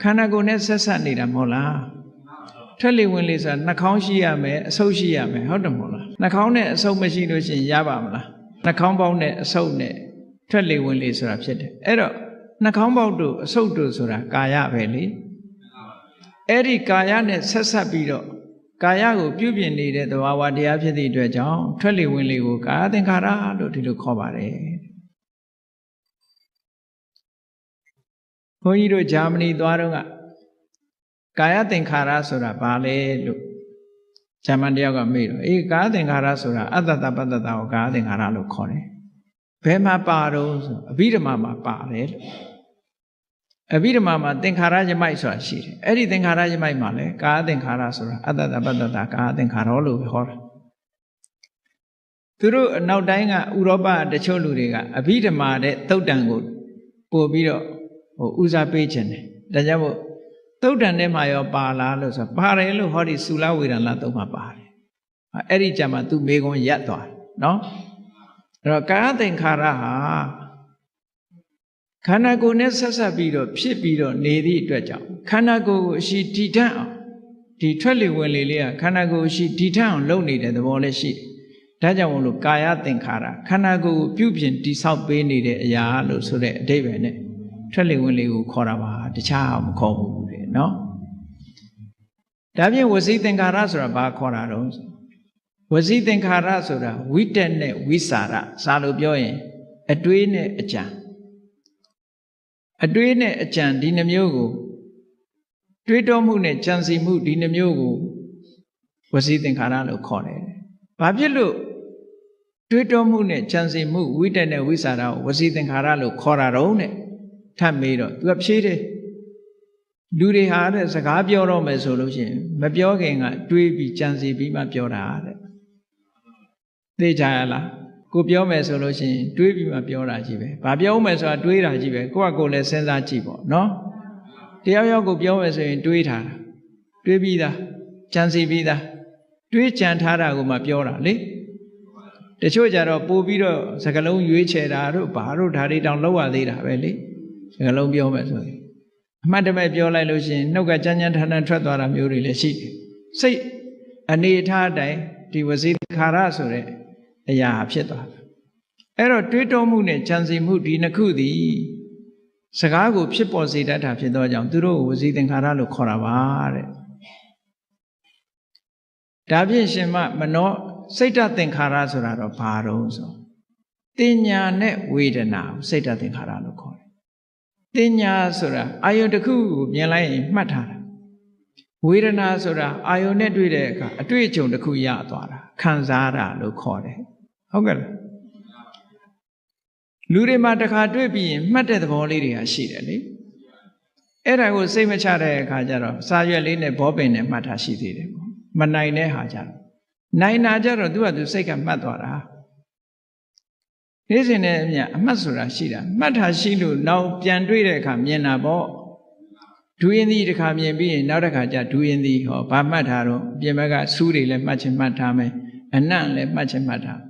ခန္ဓာကိုယ်နဲ့ဆက်ဆက်နေတာမဟုတ်လားထွက်လေဝင်လေဆိုတာနှာခေါင်းရှိရမယ်အဆုပ်ရှိရမယ်ဟုတ်တယ်မဟုတ်လားနှာခေါင်းနဲ့အဆုပ်မရှိလို့ရှိရင်ရပါမလားနှာခေါင်းပေါက်နဲ့အဆုပ်နဲ့ထွက်လေဝင်လေဆိုတာဖြစ်တယ်အဲ့တော့နှာခေါင်းပေါက်တို့အဆုပ်တို့ဆိုတာကာယပဲလေအဲ့ဒီကာယနဲ့ဆက်ဆက်ပြီးတော့ကာယကိုပြုပြင်နေတဲ့သဘာဝတရားဖြစ်သည့်အတွက်ကြောင့်ထွက်လေဝင်လေကိုကာယသင်္ခါရလို့ဒီလိုခေါ်ပါတယ်ဘုန်းကြီးတို့ဂျာမနီသွားတော့ကကာယသင်္ခါရဆိုတာဘာလဲလို့ဂျာမန်တယောက်ကမေးတော့ကာယသင်္ခါရဆိုတာအတ္တတပတ္တတာကိုကာယသင်္ခါရလို့ခေါ်တယ်ဘယ်မှာပါတော့ဆိုအဘိဓမ္မာမှာပါတယ်လို့အဘိဓမ္မာမှာသင်္ခါရယမိုက်ဆိုတာရှိတယ်အဲ့ဒီသင်္ခါရယမိုက်မှာလဲကာယသင်္ခါရဆိုတာအတ္တတပတ္တတာကာယသင်္ခါရလို့ပဲဟောတာသူတို့အနောက်တိုင်းကဥရောပတချို့လူတွေကအဘိဓမ္မာတဲ့သုတ်တံကိုပို့ပြီးတော့ဦးစားပေးခြင်းတယ်ဒါကြောင့်မို့သုတ်တံထဲမှာရောပါလားလို့ဆိုပါတယ်လို့ဟောဒီသုလဝေဒနာသုံးမှာပါတယ်အဲ့ဒီကြမှာသူမေခွန်းရပ်သွားတယ်နော်အဲ့တော့ကာယသင်္ခါရဟာခန္ဓာကိုယ်နဲ့ဆက်ဆက်ပြီးတော့ဖြစ်ပြီးတော့နေသည့်အတွက်ကြောင့်ခန္ဓာကိုယ်ကိုအရှိတည်ထအောင်ဒီထွက်လေဝင်လေလေးကခန္ဓာကိုယ်အရှိတည်ထအောင်လုပ်နေတဲ့သဘောလည်းရှိတယ်ဒါကြောင့်မို့လို့ကာယသင်္ခါရခန္ဓာကိုယ်ကိုပြုပြင်တိဆောက်ပေးနေတဲ့အရာလို့ဆိုတဲ့အဓိပ္ပာယ်နဲ့ထွက်လေဝင်လေကိုခေါ်တာပါတခြားမခေါ်ဘူးလေနော်ဒါဖြင့်ဝစီသင်္ခါရဆိုတာဘာခေါ်တာတော့ဝစီသင်္ခါရဆိုတာဝိတက်နဲ့ဝိစာရစာလို့ပြောရင်အတွေးနဲ့အကြံအတွေးနဲ့အကြံဒီနှမျိုးကိုတွေးတောမှုနဲ့ကြံစီမှုဒီနှမျိုးကိုဝစီသင်္ခါရလို့ခေါ်တယ်ဘာဖြစ်လို့တွေးတောမှုနဲ့ကြံစီမှုဝိတက်နဲ့ဝိစာရကိုဝစီသင်္ခါရလို့ခေါ်တာတော့နဲ့ထပ်မေးတော့သူကဖြေတယ်လူတွေဟာတဲ့စကားပြောတော့မယ်ဆိုလို့ရှိရင်မပြောခင်ကတွေးပြီးကြံစီပြီးမှပြောတာတဲ့သိကြရလားကိုပြောမယ်ဆိုလို့ရှိရင်တွေးပြီးမှပြောတာကြီးပဲဘာပြောမယ်ဆိုတာတွေးတာကြီးပဲကိုယ့်အကိုလည်းစဉ်းစားကြည့်ပေါ့နော်တယောက်ယောက်ကိုပြောမယ်ဆိုရင်တွေးထားတာတွေးပြီးသားကြံစီပြီးသားတွေးကြံထားတာကိုမှပြောတာလေတချို့ကြတော့ပို့ပြီးတော့စကလုံးရွေးချယ်တာတို့ဘာတို့ဓာတ်တွေတောင်လောက်ရသေးတာပဲလေစကလုံးပြောမယ်ဆိုရင်အမှတ်တမဲ့ပြောလိုက်လို့ရှိရင်နှုတ်ကကြမ်းကြမ်းထန်ထန်ထွက်သွားတာမျိုးတွေလည်းရှိတယ်စိတ်အနေထားအတိုင်းဒီဝစီခါရဆိုတဲ့အရာဖြစ်သွားတယ်အဲ့တော့တွေးတောမှုနဲ့ကြံစီမှုဒီနှစ်ခုသည်စကားကိုဖြစ်ပေါ်စေတတ်တာဖြစ်သောကြောင့်သူတို့ကိုဝစီသင်္ခါရလို့ခေါ်တာပါတဲ့ဒါဖြင့်ရှင်မနောစိတ်တသင်္ခါရဆိုတာတော့ဘာတော့ဆိုတင်ညာနဲ့ဝေဒနာကိုစိတ်တသင်္ခါရလို့ခေါ်တယ်တင်ညာဆိုတာအာယုတစ်ခုကိုမြင်လိုက်ရင်မှတ်ထားတာဝေဒနာဆိုတာအာယုနဲ့တွေ့တဲ့အခါအတွေ့အကြုံတစ်ခုရသွားတာခံစားတာလို့ခေါ်တယ်ဟုတ်ကဲ့လားလူတွေမှာတစ်ခါတွေ့ပြီးရင်မှတ်တဲ့သဘောလေးတွေကရှိတယ်လေအဲ့ဒါကိုစိတ်မချတဲ့အခါကျတော့စာရွက်လေးနဲ့ဘောပင်နဲ့မှတ်တာရှိသေးတယ်ပေါ့မနိုင်တဲ့ဟာကြတော့နိုင်တာကြတော့သူကသူစိတ်ကမှတ်သွားတာနေ့စဉ်နဲ့အမျှအမှတ်ဆိုတာရှိတာမှတ်တာရှိလို့နောက်ပြန်တွေ့တဲ့အခါမြင်တာပေါ့ဒူရင်သည်တစ်ခါမြင်ပြီးရင်နောက်တစ်ခါကျဒူရင်သည်ဟောဘာမှတ်တာတော့ပြင်ဘက်ကစူးတွေလည်းမှတ်ချင်မှတ်ထားမယ်အနံ့လည်းမှတ်ချင်မှတ်ထား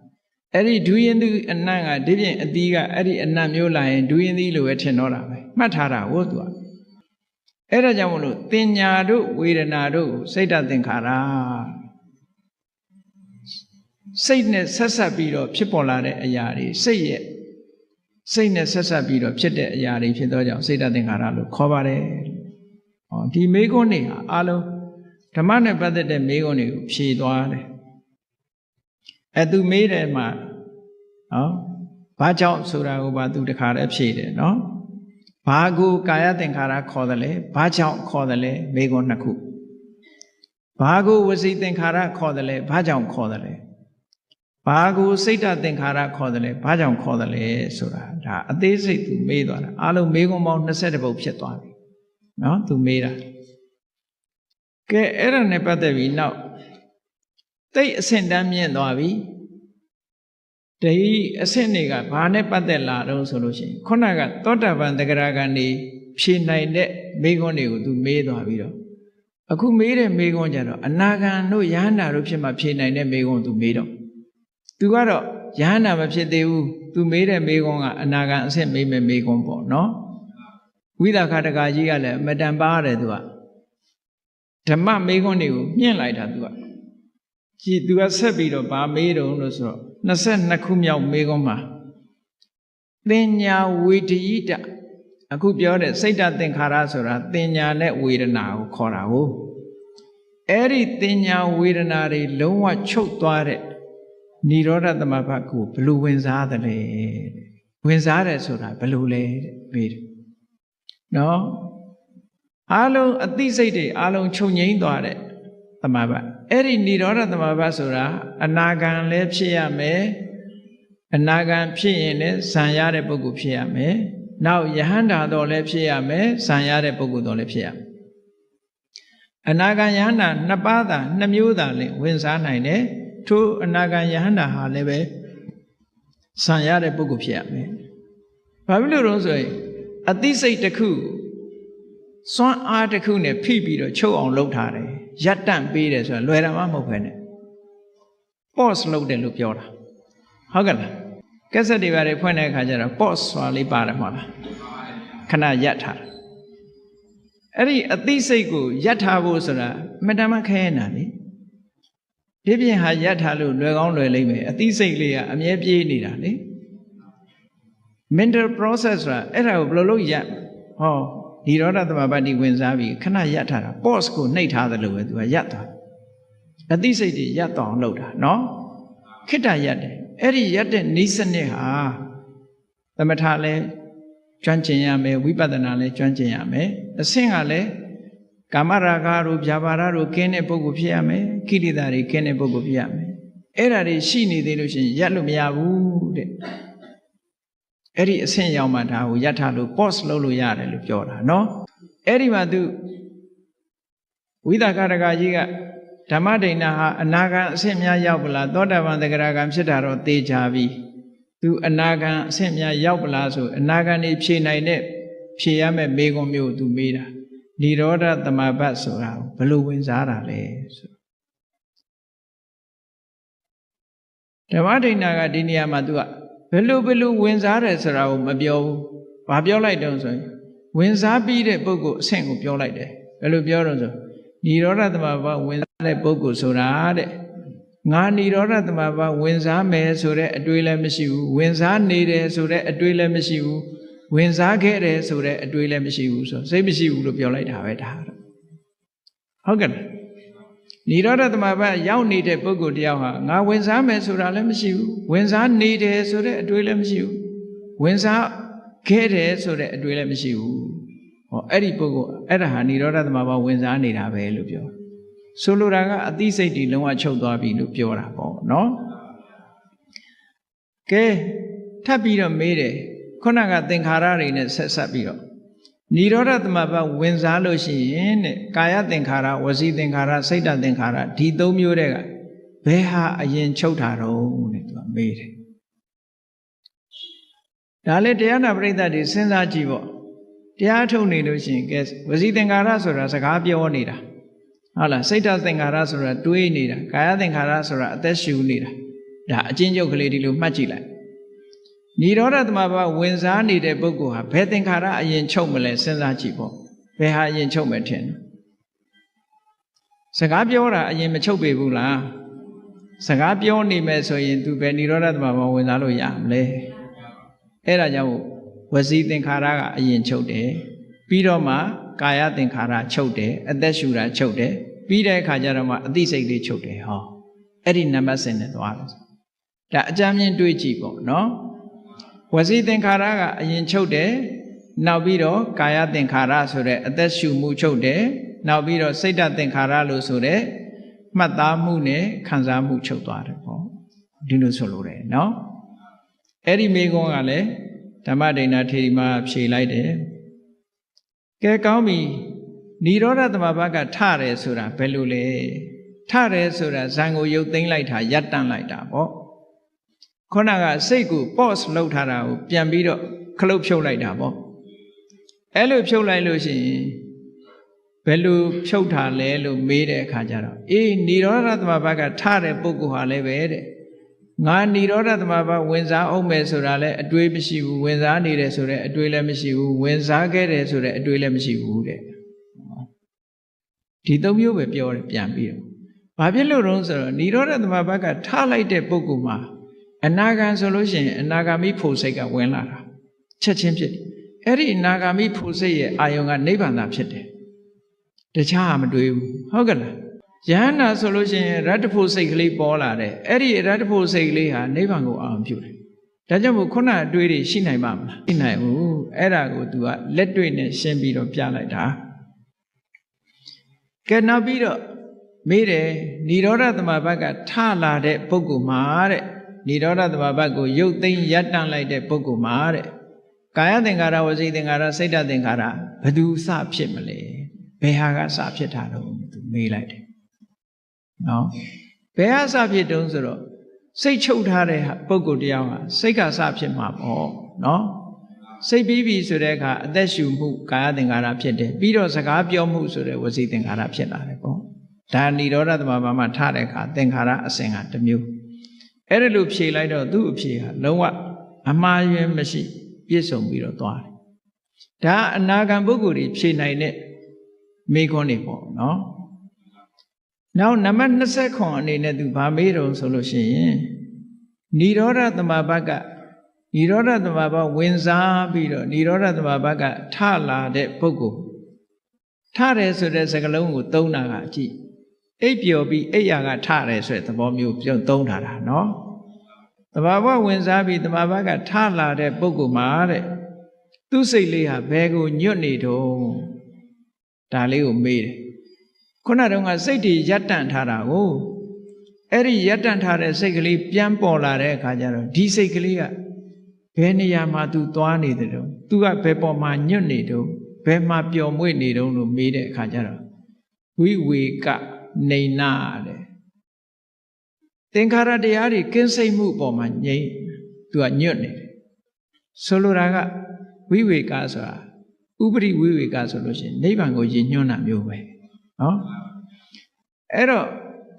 အဲ့ဒီဒူရင်သည်အနံ့ကဒီပြင်အသီးကအဲ့ဒီအနံ့မျိုးလာရင်ဒူရင်သည်လို့ပဲထင်တော့တာပဲမှတ်ထားတာဟုတ်သူကအဲ့ဒါကြောင့်မလို့တင်ညာတို့ဝေဒနာတို့စိတ်တသင်္ခါရ စိတ်နဲ့ဆက်ဆက်ပြီးတော့ဖြစ်ပေါ်လာတဲ့အရာတွေစိတ်နဲ့ဆက်ဆက်ပြီးတော့ဖြစ်တဲ့အရာတွေဖြစ်သောကြောင့်စိတ်တသင်္ခါရလို့ခေါ်ပါတယ်။ဟောဒီမေခွန်းတွေဟာအလုံးဓမ္မနဲ့ပတ်သက်တဲ့မေခွန်းတွေကိုဖြေသွားတယ်။သူမေးတယ်မှာနော်ဘာကြောင့်ဆိုတာကိုပါသူတခါတည်းဖြေတယ်နော်။ဘာကိုကာယသင်္ခါရခေါ်တယ်လဲဘာကြောင့်ခေါ်တယ်လဲမေခွန်းနှစ်ခု။ဘာကိုဝစီသင်္ခါရခေါ်တယ်လဲဘာကြောင့်ခေါ်တယ်လဲဘာကိုစိတ်တသင်္ခါရခေါ်တယ်လဲဘာကြောင့်ခေါ်တယ်လဲဆိုတာဒါအသေးစိတ်သူမေးသွားတာအားလုံးမေးခွန်းပေါင်း20ပုဒ်ဖြစ်သွားပြီနော်သူမေးတာကဲအဲ့ဒါနဲ့ပတ်သက်ပြီးနောက်တိတ်အဆင့်တန်းမြင့်သွားပြီဒီအဆင့်တွေကဘာနဲ့ပတ်သက်လာတော့ဆိုလို့ရှိရင်ခုနကသောတာပန်တဂရကနေဖြေနိုင်တဲ့မေးခွန်းတွေကိုသူမေးသွားပြီးတော့အခုမေးတဲ့မေးခွန်းကြတော့အနာဂံတို့ယဟန္တာတို့ဖြစ်မှဖြေနိုင်တဲ့မေးခွန်းသူမေးတော့သူကတော့ယဟန္တာမဖြစ်သေးဘူးသူမေးတဲ့မေးခွန်းကအနာဂံအဆင့်မေးမဲ့မေးခွန်းပေါ့နော်ဝိသခတကကြီးကလည်းအမတန်ပါရတယ်သူကဓမ္မမေးခွန်းတွေကိုမြင့်လိုက်တာသူကကြည်သူကဆက်ပြီးတော့ဗာမေးတော့လို့ဆိုတော့22ခုမြောက်မေးခွန်းမှာသင်ညာဝေဒိတအခုပြောတဲ့စိတ်တသင်္ခါရဆိုတာသင်ညာနဲ့ဝေဒနာကိုခေါ်တာကိုအဲ့ဒီသင်ညာဝေဒနာတွေလုံးဝချုပ်သွားတဲ့နိရောဓသမဘတ်ကိုဘယ်လိုဝင်စားသလဲဝင်စားတယ်ဆိုတာဘယ်လိုလဲမေးတယ်နော်အားလုံးအသိစိတ်တွေအားလုံးချုပ်ငြိမ်းသွားတဲ့သမဘတ်အဲ့ဒီနိရောဓသမဘတ်ဆိုတာအနာဂံလည်းဖြစ်ရမယ်အနာဂံဖြစ်ရင်လည်းဇံရတဲ့ပုဂ္ဂိုလ်ဖြစ်ရမယ်နောက်ယဟန္တာတော်လည်းဖြစ်ရမယ်ဇံရတဲ့ပုဂ္ဂိုလ်တော်လည်းဖြစ်ရမယ်အနာဂံယဟန္တာနှစ်ပါးသာနှစ်မျိုးသာလည်းဝင်စားနိုင်တယ်ထိုအနာဂံယဟန္တာဟာလည်းပဲဇံရတဲ့ပုဂ္ဂိုလ်ဖြစ်ရမယ်ဘာဖြစ်လို့လဲဆိုရင်အသိစိတ်တစ်ခုစွမ်းအားတစ်ခုနဲ့ဖိပြီးတော့ချုပ်အောင်လုပ်ထားတယ်ရပ်တန့်ပေးတယ်ဆိုတာလွယ်တာမှမဟုတ်ပဲနဲ့ pause လုပ်တယ်လို့ပြောတာဟုတ်ကဲ့လားကက်ဆက်တွေပါတယ်ဖွင့်တဲ့အခါကျတော့ pause ဆိုတာလေးပါတယ်မဟုတ်လားခဏရပ်ထားတယ်အဲ့ဒီအသိစိတ်ကိုရပ်ထားဖို့ဆိုတာအမှန်တမ်းခဲနေတာလေဒီပြင်ဟာရပ်ထားလို့လွယ်ကောင်းလွယ်လိမ့်မယ်အသိစိတ်လေးကအမြဲပြေးနေတာလေ mental process ဆိုတာအဲ့ဒါကိုဘယ်လိုလုပ်ရပ်ဟောနိရောဓသမဘတ်တိဝင်စားပြီးခဏရပ်ထားတာ pause ကိုနှိပ်ထားသလိုပဲသူကရပ်သွားအသိစိတ်တွေရပ်သွားအောင်လုပ်တာနော်ခိတ္တရပ်တယ်အဲ့ဒီရပ်တဲ့နိစ္စနစ်ဟာသမထလည်းကျွမ်းကျင်ရမယ်ဝိပဿနာလည်းကျွမ်းကျင်ရမယ်အဆင့်ကလည်းကာမရာဂတို့ဗျာပါဒတို့ကင်းတဲ့ပုဂ္ဂိုလ်ဖြစ်ရမယ်ကိလေသာတွေကင်းတဲ့ပုဂ္ဂိုလ်ဖြစ်ရမယ်အဲ့ဒါတွေရှိနေသေးလို့ရှိရင်ရပ်လို့မရဘူးတဲ့အဲ့ဒီအဆင့်ရောက်မှဒါကိုရပ်ထားလို့ pause လုပ်လို့ရတယ်လို့ပြောတာနော်အဲ့ဒီမှာသူဝိသကရကကြီးကဓမ္မဒိဏဟာအနာဂံအဆင့်များရောက်ပလားသောတာပန်သဂရဂံဖြစ်တာတော့သေချာပြီသူအနာဂံအဆင့်များရောက်ပလားဆိုအနာဂံနေဖြေနိုင်တဲ့ဖြေရမယ့်မေခွန်းမျိုးသူမေးတာနိရောဓသမဘတ်ဆိုတာဘယ်လိုဝင်စားတာလဲဆိုဓမ္မဒိဏကဒီနေရာမှာသူကဘယ်လိုဝင်စားတယ်ဆိုတာကိုမပြောဘူး။ဘာပြောလိုက်တော့ဆိုရင်ဝင်စားပြီးတဲ့ပုဂ္ဂိုလ်အဆင့်ကိုပြောလိုက်တယ်။ဘယ်လိုပြောတော့ဆိုနိရောဓသမဘတ်ဝင်စားတဲ့ပုဂ္ဂိုလ်ဆိုတာတဲ့ငါနိရောဓသမဘတ်ဝင်စားမယ်ဆိုတဲ့အတွေးလည်းမရှိဘူး။ဝင်စားနေတယ်ဆိုတဲ့အတွေးလည်းမရှိဘူး။ဝင်စားခဲ့တယ်ဆိုတဲ့အတွေးလည်းမရှိဘူးဆိုစိတ်မရှိဘူးလို့ပြောလိုက်တာပဲဒါ။ဟုတ်ကဲ့လား။နိရောဓသမဘတ်ရောက်နေတဲ့ပုဂ္ဂိုလ်တယောက်ဟာငါဝင်စားမယ်ဆိုတာလည်းမရှိဘူးဝင်စားနေတယ်ဆိုတဲ့အတွေးလည်းမရှိဘူးဝင်စားခဲ့တယ်ဆိုတဲ့အတွေးလည်းမရှိဘူးဟောအဲ့ဒီပုဂ္ဂိုလ်အဲ့ဒါဟာနိရောဓသမဘတ်ဝင်စားနေတာပဲလို့ပြောဆိုလိုတာကအသိစိတ်တွေလုံးဝချုပ်သွားပြီလို့ပြောတာပေါ့နော်ကဲထပ်ပြီးတော့မေးတယ်ခုနကသင်္ခါရတွေနဲ့ဆက်ပြီးတော့နိရောဓသမဘတ်ဝင်စားလို့ရှိရင်တဲ့ကာယသင်္ခါရဝစီသင်္ခါရစိတ်တသင်္ခါရဒီသုံးမျိုးတွေကဘယ်ဟာအရင်ချုပ်တာတော့တဲ့သူကမေးတယ်ဒါလည်းတရားနာပရိသတ်တွေစဉ်းစားကြည့်ပေါ့တရားထုတ်နေလို့ရှိရင်ကဲဝစီသင်္ခါရဆိုတာစကားပြောနေတာဟုတ်လားစိတ်တသင်္ခါရဆိုတာတွေးနေတာကာယသင်္ခါရဆိုတာအသက်ရှူနေတာဒါအချင်းချုပ်ကလေးဒီလိုမှတ်ကြည့်လိုက်နိရောဓသမဘတ်ဝင်စားနေတဲ့ပုဂ္ဂိုလ်ဟာဘယ်သင်္ခါရအရင်ချုပ်မလဲစဉ်းစားကြည့်ပေါ့ဘယ်ဟာအရင်ချုပ်မယ်ထင်စကားပြောတာအရင်မချုပ်ပေဘူးလား စကားပြောနေမယ်ဆိုရင်သူပဲនិရောဓသမဘာဝင်စားလို့ရမလဲအဲ့ဒါကြောင့်ဝစီသင်္ခါရကအရင်ချုပ်တယ်ပြီးတော့မှကာယသင်္ခါရချုပ်တယ်အသက်ရှူတာချုပ်တယ်ပြီးတဲ့အခါကျတော့မှအသိစိတ်လေးချုပ်တယ်ဟောအဲ့ဒီနံပါတ်စဉ်နဲ့သွားတယ်ဒါအကြမ်းမြင်တွေးကြည့်ပေါ့နော်ဝစီသင်္ခါရကအရင်ချုပ်တယ်နောက်ပြီးတော့ကာယသင်္ခါရဆိုတဲ့အသက်ရှူမှုချုပ်တယ်နောက်ပြီးတော့စိတ်ဓာတ်သင်္ခါရလို့ဆိုတဲ့မှတ်သားမှုနဲ့ခံစားမှုချုပ်သွားတယ်ပေါ့ဒီလိုဆိုလိုတယ်နော်အဲ့ဒီမိကုံးကလည်းဓမ္မဒိဏထေရီမှာဖြေလိုက်တယ်ကဲကောင်းပြီនិရောဓသမဘာကထတယ်ဆိုတာဘယ်လိုလဲထတယ်ဆိုတာဇံကိုရုပ်သိမ်းလိုက်တာရပ်တန့်လိုက်တာပေါ့ခုနကစိတ်ကို pause လုပ်ထားတာကိုပြန်ပြီးတော့ခလုတ်ဖြုတ်လိုက်တာပေါ့အဲ့လိုဖြုတ်လိုက်လို့ရှိရင်ဘယ်လိုဖြုတ်ထားလဲလို့မေးတဲ့အခါကျတော့အေးនិရောဓသမဘာကထတဲ့ပုဂ္ဂိုလ်ဟာလည်းပဲတဲ့ငါនិရောဓသမဘာဝင်စားအောင်မယ်ဆိုတာလည်းအတွေးမရှိဘူးဝင်စားနေတယ်ဆိုတဲ့အတွေးလည်းမရှိဘူးဝင်စားခဲ့တယ်ဆိုတဲ့အတွေးလည်းမရှိဘူးတဲ့ဒီသုံးမျိုးပဲပြောတယ်ပြန်ပြီးတော့ဘာဖြစ်လို့တုံးဆိုတော့និရောဓသမဘာကထလိုက်တဲ့ပုဂ္ဂိုလ်မှာအနာဂံဆိုလို့ရှိရင်အနာဂါမိဖို့စိတ်ကဝင်လာတာချက်ချင်းဖြစ်အဲ့ဒီအနာဂါမိဖို့စိတ်ရဲ့အာယုံကနိဗ္ဗာန်သာဖြစ်တယ်တခြားမတွေ့ဘူးဟုတ်ကဲ့လားယဟန္တာဆိုလို့ရှိရင်ရတ္တဖို့စိတ်ကလေးပေါ်လာတယ်အဲ့ဒီရတ္တဖို့စိတ်ကလေးဟာနိဗ္ဗာန်ကိုအာရုံပြုတယ်ဒါကြောင့်မို့ခုနအတွေ့တွေရှိနိုင်ပါမလားရှိနိုင်ဘူးအဲ့ဒါကို तू ကလက်တွေ့နဲ့ရှင်းပြီးတော့ပြလိုက်တာကဲနောက်ပြီးတော့မေးတယ်និရောဓသမဘာကထလာတဲ့ပုဂ္ဂိုလ်မှာတဲ့និရောဓသမဘာကိုရုပ်သိမ်းရပ်တန့်လိုက်တဲ့ပုဂ္ဂိုလ်မှာတဲ့ကာယသင်္ခါရဝစီသင်္ခါရစိတ်ဓာတ်သင်္ခါရဘယ်သူစဖြစ်မလဲဘယ်ဟာကစဖြစ်တာတော့သူမေးလိုက်တယ်နော်ဘယ်ဟာစဖြစ်တုံးဆိုတော့စိတ်ချုပ်ထားတဲ့ပုဂ္ဂိုလ်တယောက်ဟာစိတ်ကစဖြစ်မှာပေါ့နော်စိတ်ပြီးပြီဆိုတဲ့အခါအသက်ရှူမှုကာယသင်္ခါရဖြစ်တယ်ပြီးတော့စကားပြောမှုဆိုတဲ့ဝစီသင်္ခါရဖြစ်လာတယ်ပေါ့ဒါនិရောဓသမဘာမှာထတဲ့အခါသင်္ခါရအစဉ်ကတစ်မျိုးအဲ့ဒါလို့ဖြေလိုက်တော့သူ့အဖြေဟာလုံးဝအမှားယွင်းမရှိပြည့်စုံပြီးတော့သွားတယ်ဒါအနာဂံပုဂ္ဂိုလ်တွေဖြေနိုင်တဲ့မေခွန်းတွေပေါ့နော်နောက်နံပါတ်29အနေနဲ့သူဗာမေးတော့ဆိုလို့ရှိရင်និရောဓသမဘာကនិရောဓသမဘာဝင်စားပြီးတော့និရောဓသမဘာကထလာတဲ့ပုဂ္ဂိုလ်ထတယ်ဆိုတဲ့စကားလုံးကိုသုံးတာကအကြည့်အိပ်ပျော်ပြီးအိပ်ရာကထတယ်ဆိုတဲ့သဘောမျိုးပြုံးသုံးထားတာနော်သမဘာဝင်စားပြီးသမဘာကထလာတဲ့ပုဂ္ဂိုလ်မှာတဲ့သူ့စိတ်လေးဟာဘယ်ကိုညွတ်နေတော့ဒါလေးကိုမေးတယ်ခုနတုန်းကစိတ်တွေရပ်တန့်ထားတာကိုအဲ့ဒီရပ်တန့်ထားတဲ့စိတ်ကလေးပြန်ပေါ်လာတဲ့အခါကျတော့ဒီစိတ်ကလေးကဘယ်နေရာမှာ तू သွားနေတယ်တော့ तू ကဘယ်ပေါ်မှာညွတ်နေတော့ဘယ်မှာပျော်မွေ့နေတော့လို့မေးတဲ့အခါကျတော့ဝိဝေကနေနာတဲ့သင်္ခါရတရားတွေကင်းစိတ်မှုပေါ်မှာငြိမ့် तू ကညွတ်နေတယ်ဆိုလိုတာကဝိဝေကဆိုတာဥပရိဝိဝေကဆိုလို့ရှိရင်နိဗ္ဗာန်ကိုရည်ညွှန်းတာမျိုးပဲနော်အဲ့တော့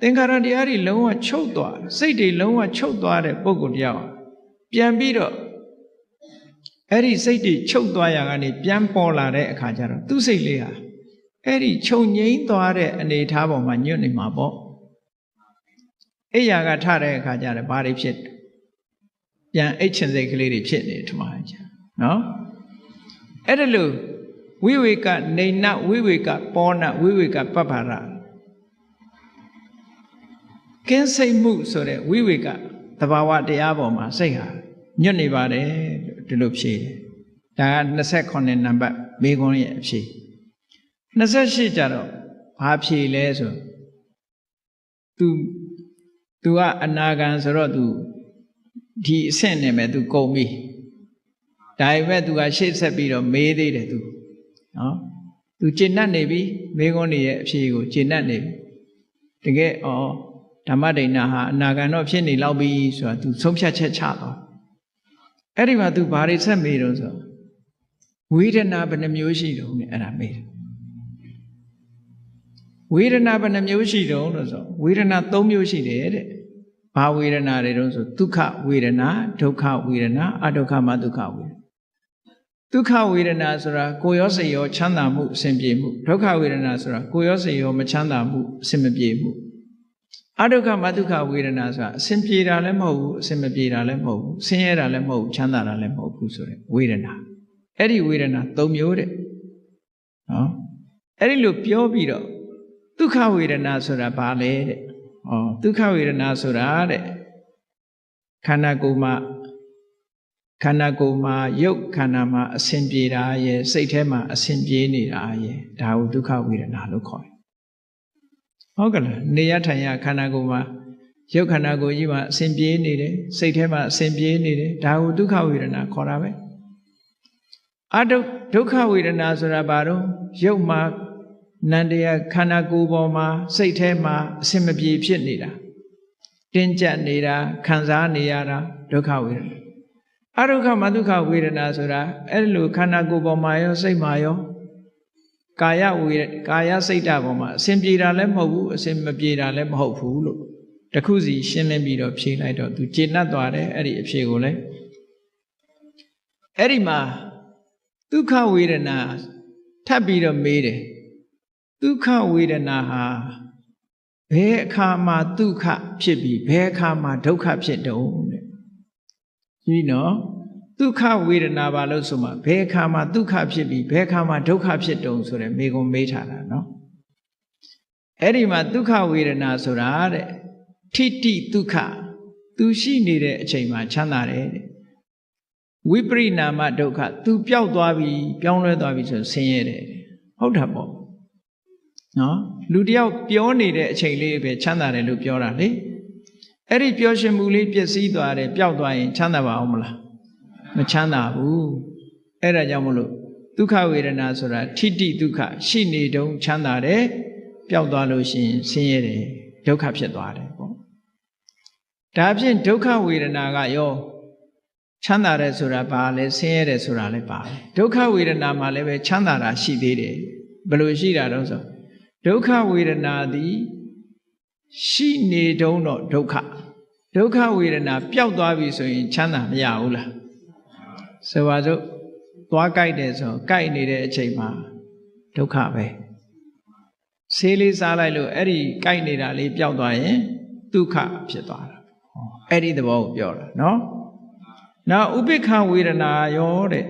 သင်္ခါရတရားတွေလုံးဝချုပ်သွားစိတ်တွေလုံးဝချုပ်သွားတဲ့ပုဂ္ဂိုလ်တရားပြန်ပြီးတော့အဲ့ဒီစိတ်တွေချုပ်သွားရကနေပြန်ပေါ်လာတဲ့အခါကျတော့သူ့စိတ်လေးဟာအဲ့ဒီချုပ်ငြိမ်းသွားတဲ့အနေအထားပေါ်မှာညွတ်နေမှာပေါ့အိယာကထတဲ့အခါကျတော့ဘာတွေဖြစ်ပြန်အိတ်ချင်စိတ်ကလေးတွေဖြစ်နေတယ်ထင်ပါကြနော်အဲ့ဒါလို့ဝိဝေကနေနဝိဝေကပောနဝိဝေကပပ္ပရကင်းစိတ်မှုဆိုတဲ့ဝိဝေကသဘာဝတရားပေါ်မှာစိတ်ဟာညွတ်နေပါတယ်ဒီလိုဖြေတယ်ဒါက29နံပါတ်မေခွန်းရဲ့အဖြေ28ကျတော့ဘာဖြေလဲဆို तू ကအနာဂံဆိုတော့ तू ဒီအဆင့်နဲ့ပဲ तू ကုန်ပြီဒါပေမဲ့ तू ကရှေ့ဆက်ပြီးတော့မေးသေးတယ် तू နော် तू ကျင့်တတ်နေပြီမေခွန်းတွေရဲ့အဖြေကိုကျင့်တတ်နေပြီတကယ်ဓမ္မဒိဏဟာအနာဂံတော့ဖြစ်နေလောက်ပြီဆိုတာ तू ဆုံးဖြတ်ချက်ချတော့အဲ့ဒီမှာ तू ဘာတွေဆက်မေးတော့ဆိုဝေဒနာဘယ်နှမျိုးရှိတုံးနဲ့အဲ့ဒါမေးတယ်ဝေဒနာဘယ်နှမျိုးရှိတုံးလို့ဆိုဝေဒနာ3မျိုးရှိတယ်တဲ့ဘာဝေဒနာတွေတုံးဆိုဒုက္ခဝေဒနာဒုက္ခဝေဒနာအဒုက္ခမဒုက္ခဝေဒနာဒုက္ခဝေဒနာဆိုတာကိုယ်ရောစိတ်ရောချမ်းသာမှုအစဉ်ပြေမှုဒုက္ခဝေဒနာဆိုတာကိုယ်ရောစိတ်ရောမချမ်းသာမှုအစဉ်မပြေမှု အဒုက္ခမဒုက္ခဝေဒနာဆိုတာအစဉ်ပြေတာလည်းမဟုတ်ဘူးအစဉ်မပြေတာလည်းမဟုတ်ဘူးဆင်းရဲတာလည်းမဟုတ်ဘူးချမ်းသာတာလည်းမဟုတ်ဘူးဆိုတဲ့ဝေဒနာအဲ့ဒီဝေဒနာ၃မျိုးတဲ့နော်အဲ့ဒီလိုပြောပြီးတော့ဒုက္ခဝေဒနာဆိုတာဘာလဲတဲ့ဒုက္ခဝေဒနာဆိုတာတဲ့ခန္ဓာကိုယ်မှာရုပ်ခန္ဓာမှာအစဉ်ပြေတာရဲ့စိတ်ထဲမှာအစဉ်ပြေနေတာရဲ့ဒါကိုဒုက္ခဝေဒနာလို့ခေါ်တယ်ဟုတ်ကလားနေရထိုင်ရခန္ဓာကိုယ်မှာရုပ်ခန္ဓာကိုယ်ကြီးမှာအစဉ်ပြေနေတယ်စိတ်ထဲမှာအစဉ်ပြေနေတယ်ဒါကိုဒုက္ခဝေဒနာခေါ်တာပဲဒုက္ခဝေဒနာဆိုတာဘာလို့ရုပ်မှာနန္တရားခန္ဓာကိုယ်ပေါ်မှာစိတ်ထဲမှာအစဉ်မပြေဖြစ်နေတာတင်းကျပ်နေတာခံစားနေရတာဒုက္ခဝေဒနာအဒုက္ခမဒုက္ခဝေဒနာဆိုတာအဲ့လိုခန္ဓာကိုယ်ပေါ်မှာရောစိတ်မှာရောကာယစိတ်ဓာတ်ပေါ်မှာအစဉ်ပြေတာလည်းမဟုတ်ဘူးအစဉ်မပြေတာလည်းမဟုတ်ဘူးလို့တခုစီရှင်းလင်းပြီးတော့ဖြေလိုက်တော့သူကျေနပ်သွားတယ်အဲ့ဒီအဖြေကိုလည်းအဲ့ဒီမှာဒုက္ခဝေဒနာထပ်ပြီးတော့မေးတယ်ဒုက္ခဝေဒနာဟာဘယ်အခါမှာဒုက္ခဖြစ်ပြီးဘယ်အခါမှာဒုက္ခဖြစ်တုံးတဲ့ကြီးနော်ဒုက္ခဝေဒနာပါလို့ဆိုမှဘယ်အခါမှာဒုက္ခဖြစ်ပြီးဘယ်အခါမှာဒုက္ခဖြစ်တုံးဆိုတဲ့မေးခွန်းမေးထားတာနော်အဲ့ဒီမှာဒုက္ခဝေဒနာဆိုတာတဲ့ထိတိဒုက္ခသူရှိနေတဲ့အချိန်မှာချမ်းသာတယ်တဲ့ဝိပရိနာမဒုက္ခသူပျောက်သွားပြီပြောင်းလဲသွားပြီဆိုဆင်းရဲတယ်ဟုတ်တာပေါ့နော်လူတယောက်ပြောနေတဲ့အချိန်လေးပဲချမ်းသာတယ်လို့ပြောတာလေအဲ့ဒီပြောရှင်မှုလေးပျက်စီးသွားတယ်ပျောက်သွားရင်ချမ်းသာပါအောင်မလားမချမ်းသာဘူးအဲ့ဒါကြောင့်မလို့ဒုက္ခဝေဒနာဆိုတာထိတိဒုက္ခရှိနေတုန်းချမ်းသာတယ်ပျောက်သွားလို့ရှိရင်ဆင်းရဲတယ်ဒုက္ခဖြစ်သွားတယ်ပေါ့ဒါဖြင့်ဒုက္ခဝေဒနာကရောချမ်းသာတယ်ဆိုတာဘာလဲဆင်းရဲတယ်ဆိုတာလည်းပါဒုက္ခဝေဒနာမှာလည်းပဲချမ်းသာတာရှိသေးတယ်ဘယ်လိုရှိတာတော့ဆိုဒုက္ခဝေဒနာသည်ရှိနေတုန်းတော့ဒုက္ခဝေဒနာပျောက်သွားပြီဆိုရင်ချမ်းသာမရဘူးလားဆိုပါစို့သွားကြိုက်တယ်ဆိုကြိုက်နေတဲ့အချိန်မှာဒုက္ခပဲဆေးလေးစားလိုက်လို့အဲ့ဒီကြိုက်နေတာလေးပျောက်သွားရင်ဒုက္ခဖြစ်သွားတာအဲ့ဒီသဘောကိုပြောတာနော်နောက်ဥပိ္ပခဝေဒနာရောတဲ့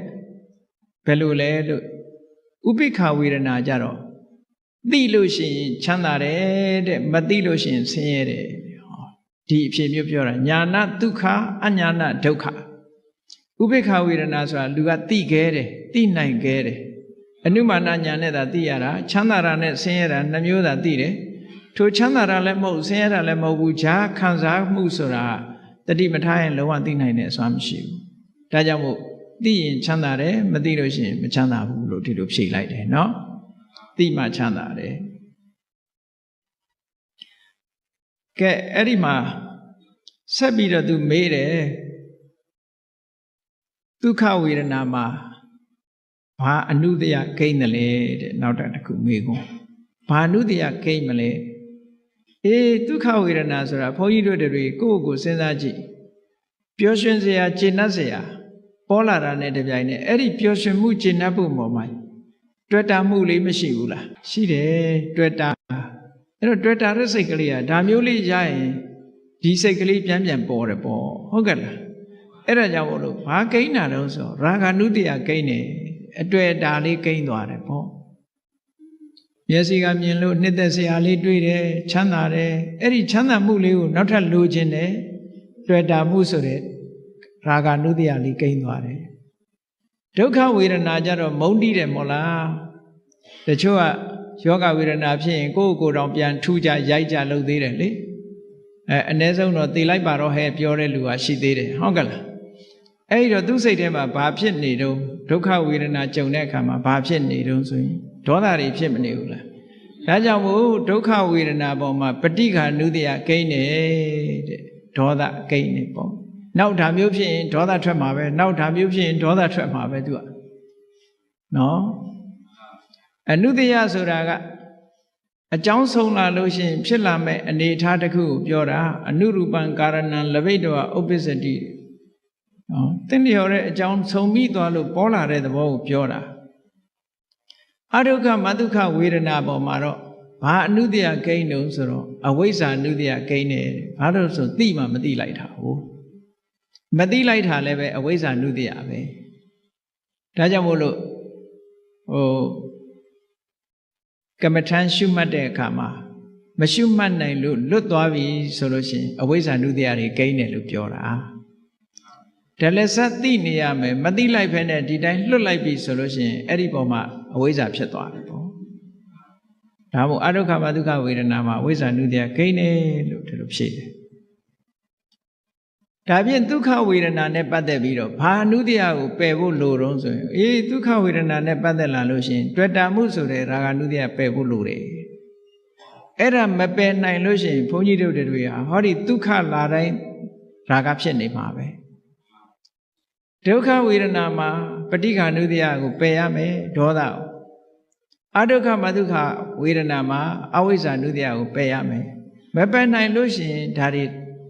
ဘယ်လိုလဲလို့ဥပိ္ပခဝေဒနာကြတော့သိလို့ရှိရင်ချမ်းသာတယ်တဲ့မသိလို့ရှိရင်ဆင်းရဲတယ်ဒီအဖြစ်မျိုးပြောတာညာနာဒုက္ခအညာနာဒုက္ခဥပိ္ပခဝေဒနာဆိုတာလူကသိခဲတယ်သိနိုင်ခဲတယ်အနုမာနညာနဲ့သာသိရတာချမ်းသာတာနဲ့ဆင်းရဲတာနှမျိုးသာသိတယ်ထိုချမ်းသာတာလည်းမဟုတ်ဆင်းရဲတာလည်းမဟုတ်ဘူးဈာခံစားမှုဆိုတာတတိမထားရင်လုံးဝသိနိုင်တဲ့အစွမ်းမရှိဘူးဒါကြောင့်မို့သိရင်ချမ်းသာတယ်မသိလို့ရှိရင်မချမ်းသာဘူးလို့ဒီလိုဖြေလိုက်တယ်နော်သိမှချမ်းသာတယ်ကဲအဲ့ဒီမှာဆက်ပြီးတော့သူမေးတယ်ဒုက္ခဝေဒနာမှာဘာအနုတ္တယကိန်းတယ်လဲတဲ့နောက်တစ်ခုမေးကုန်ဘာအနုတ္တယကိန်းမလဲဒုက္ခဝေဒနာဆိုတာဘုန်းကြီးတို့တွေကိုယ့်ကိုစဉ်းစားကြည့်ပျော်ရွှင်စရာကျေနပ်စရာပေါ်လာတာနဲ့တပြိုင်နက်အဲ့ဒီပျော်ရွှင်မှုကျေနပ်မှုပေါ်မှာတွေ့တာမှုလေးမရှိဘူးလားရှိတယ်တွေ့တာအဲ့တော့တွေ့တာတဲ့စိတ်ကလေးကဒါမျိုးလေးရရင်ဒီစိတ်ကလေးပြန်ပေါ်တယ်ပေါ့ဟုတ်ကဲ့လားအဲ့ဒါကြောင့်မို့လို့ဘာကိန်းတာတော့ဆိုရာဂနုတ္တယကိန်းတယ်အတွေ့အတာလေးကိန်းသွားတယ်ပေါ့မျက်စိကမြင်လို့နှစ်သက်စရာလေးတွေ့တယ်ချမ်းသာတယ်အဲ့ဒီချမ်းသာမှုလေးကိုနောက်ထပ်လိုချင်တယ်တွေ့တာမှုဆိုတဲ့ရာဂနုတ္တယလေးကိန်းသွားတယ်ဒုက္ခဝေဒနာကြတော့မုန်းတီးတယ်မို့လားတချို့ကယောဂဝေဒနာဖြစ်ရင်ကိုယ့်ကိုယ်တောင်ပြန်ထူကြရိုက်ကြလုပ်သေးတယ်လေအ ਨੇ ဆုံးတော့သေလိုက်ပါတော့ဟဲ့ပြောတဲ့လူကရှိသေးတယ်ဟုတ်ကဲ့လားအဲ့ဒီတော့သူ့စိတ်ထဲမှာဘာဖြစ်နေတော့ဒုက္ခဝေဒနာကြုံတဲ့အခါမှာဘာဖြစ်နေတော့ဆိုရင်ဒေါသတွေဖြစ်မနေဘူးလားဒါကြောင့်မို့ဒုက္ခဝေဒနာပေါ်မှာပဋိက္ခဏုတ္တယကိန်းနေတဲ့ဒေါသကိန်းနေပေါ့နောက်ဓာမျိုးဖြစ်ရင်ဒေါသထွက်မှာပဲနောက်ဓာမျိုးဖြစ်ရင်ဒေါသထွက်မှာပဲသူကနော်အနုတ္တယဆိုတာကအကြောင်းဆုံးလာလို့ရှိရင်ဖြစ်လာမဲ့အနေအထားတစ်ခုကိုပြောတာအနုရူပံကာရဏံလဘိတဝဥပ္ပစ္စတိနော်သင်လျော်တဲ့အကြောင်းဆုံးပြီးသွားလို့ပေါ်လာတဲ့သဘောကိုပြောတာအဒုက္ခမဒုက္ခဝေဒနာပေါ်မှာတော့ဘ ဘာအနုတ္တယကိန်းတုံဆိုတော့အဝိဇ္ဇာအနုတ္တယကိန်းနဲ့ဘာလို့ဆိုသိမှမသိလိုက်တာဟုတ်မသိလိုက်တာလည်းပဲအဝိဇ္ဇာအနုတ္တယပဲဒါကြောင့်မို့လို့ကမ္မထမ်းရှုမှတ်တဲ့အခါမှာမရှုမှတ်နိုင်လို့လွတ်သွားပြီဆိုလို့ရှိရင်အဝိဇ္ဇာနုတ္တယတွေကိန်းတယ်လို့ပြောတာဒါလည်းစသိနေရမယ်မသိလိုက်ဖ ೇನೆ ဒီတိုင်းလွတ်လိုက်ပြီဆိုလို့ရှိရင်အဲ့ဒီပုံမှာအဝိဇ္ဇာဖြစ်သွားတယ်ပေါ့ဒါမို့အဒုက္ခမဒုက္ခဝေဒနာမှာအဝိဇ္ဇာနုတ္တယကိန်းတယ်လို့ဒီလိုဖြေတယ်ဒါဖြင့်ဒုက္ခဝေဒနာနဲ့ပတ်သက်ပြီးတော့ဘာအနုတ္တယကိုပယ်ဖို့လိုတော့ဆိုရင်ဒုက္ခဝေဒနာနဲ့ပတ်သက်လာလို့ရှိရင်တွေ့တာမှုဆိုတဲ့ရာဂအနုတ္တယပယ်ဖို့လိုတယ်အဲ့ဒါမပယ်နိုင်လို့ရှိရင်ဘုန်းကြီးတို့တွေဟာဟောဒီဒုက္ခလာတိုင်းရာဂဖြစ်နေမှာပဲဒုက္ခဝေဒနာမှာပဋိက္ခဏုတ္တယကိုပယ်ရမယ်ဒေါသအဒုက္ခမဒုက္ခဝေဒနာမှာအဝိဇ္ဇာနုတ္တယကိုပယ်ရမယ်မပယ်နိုင်လို့ရှိရင်ဒါတွေ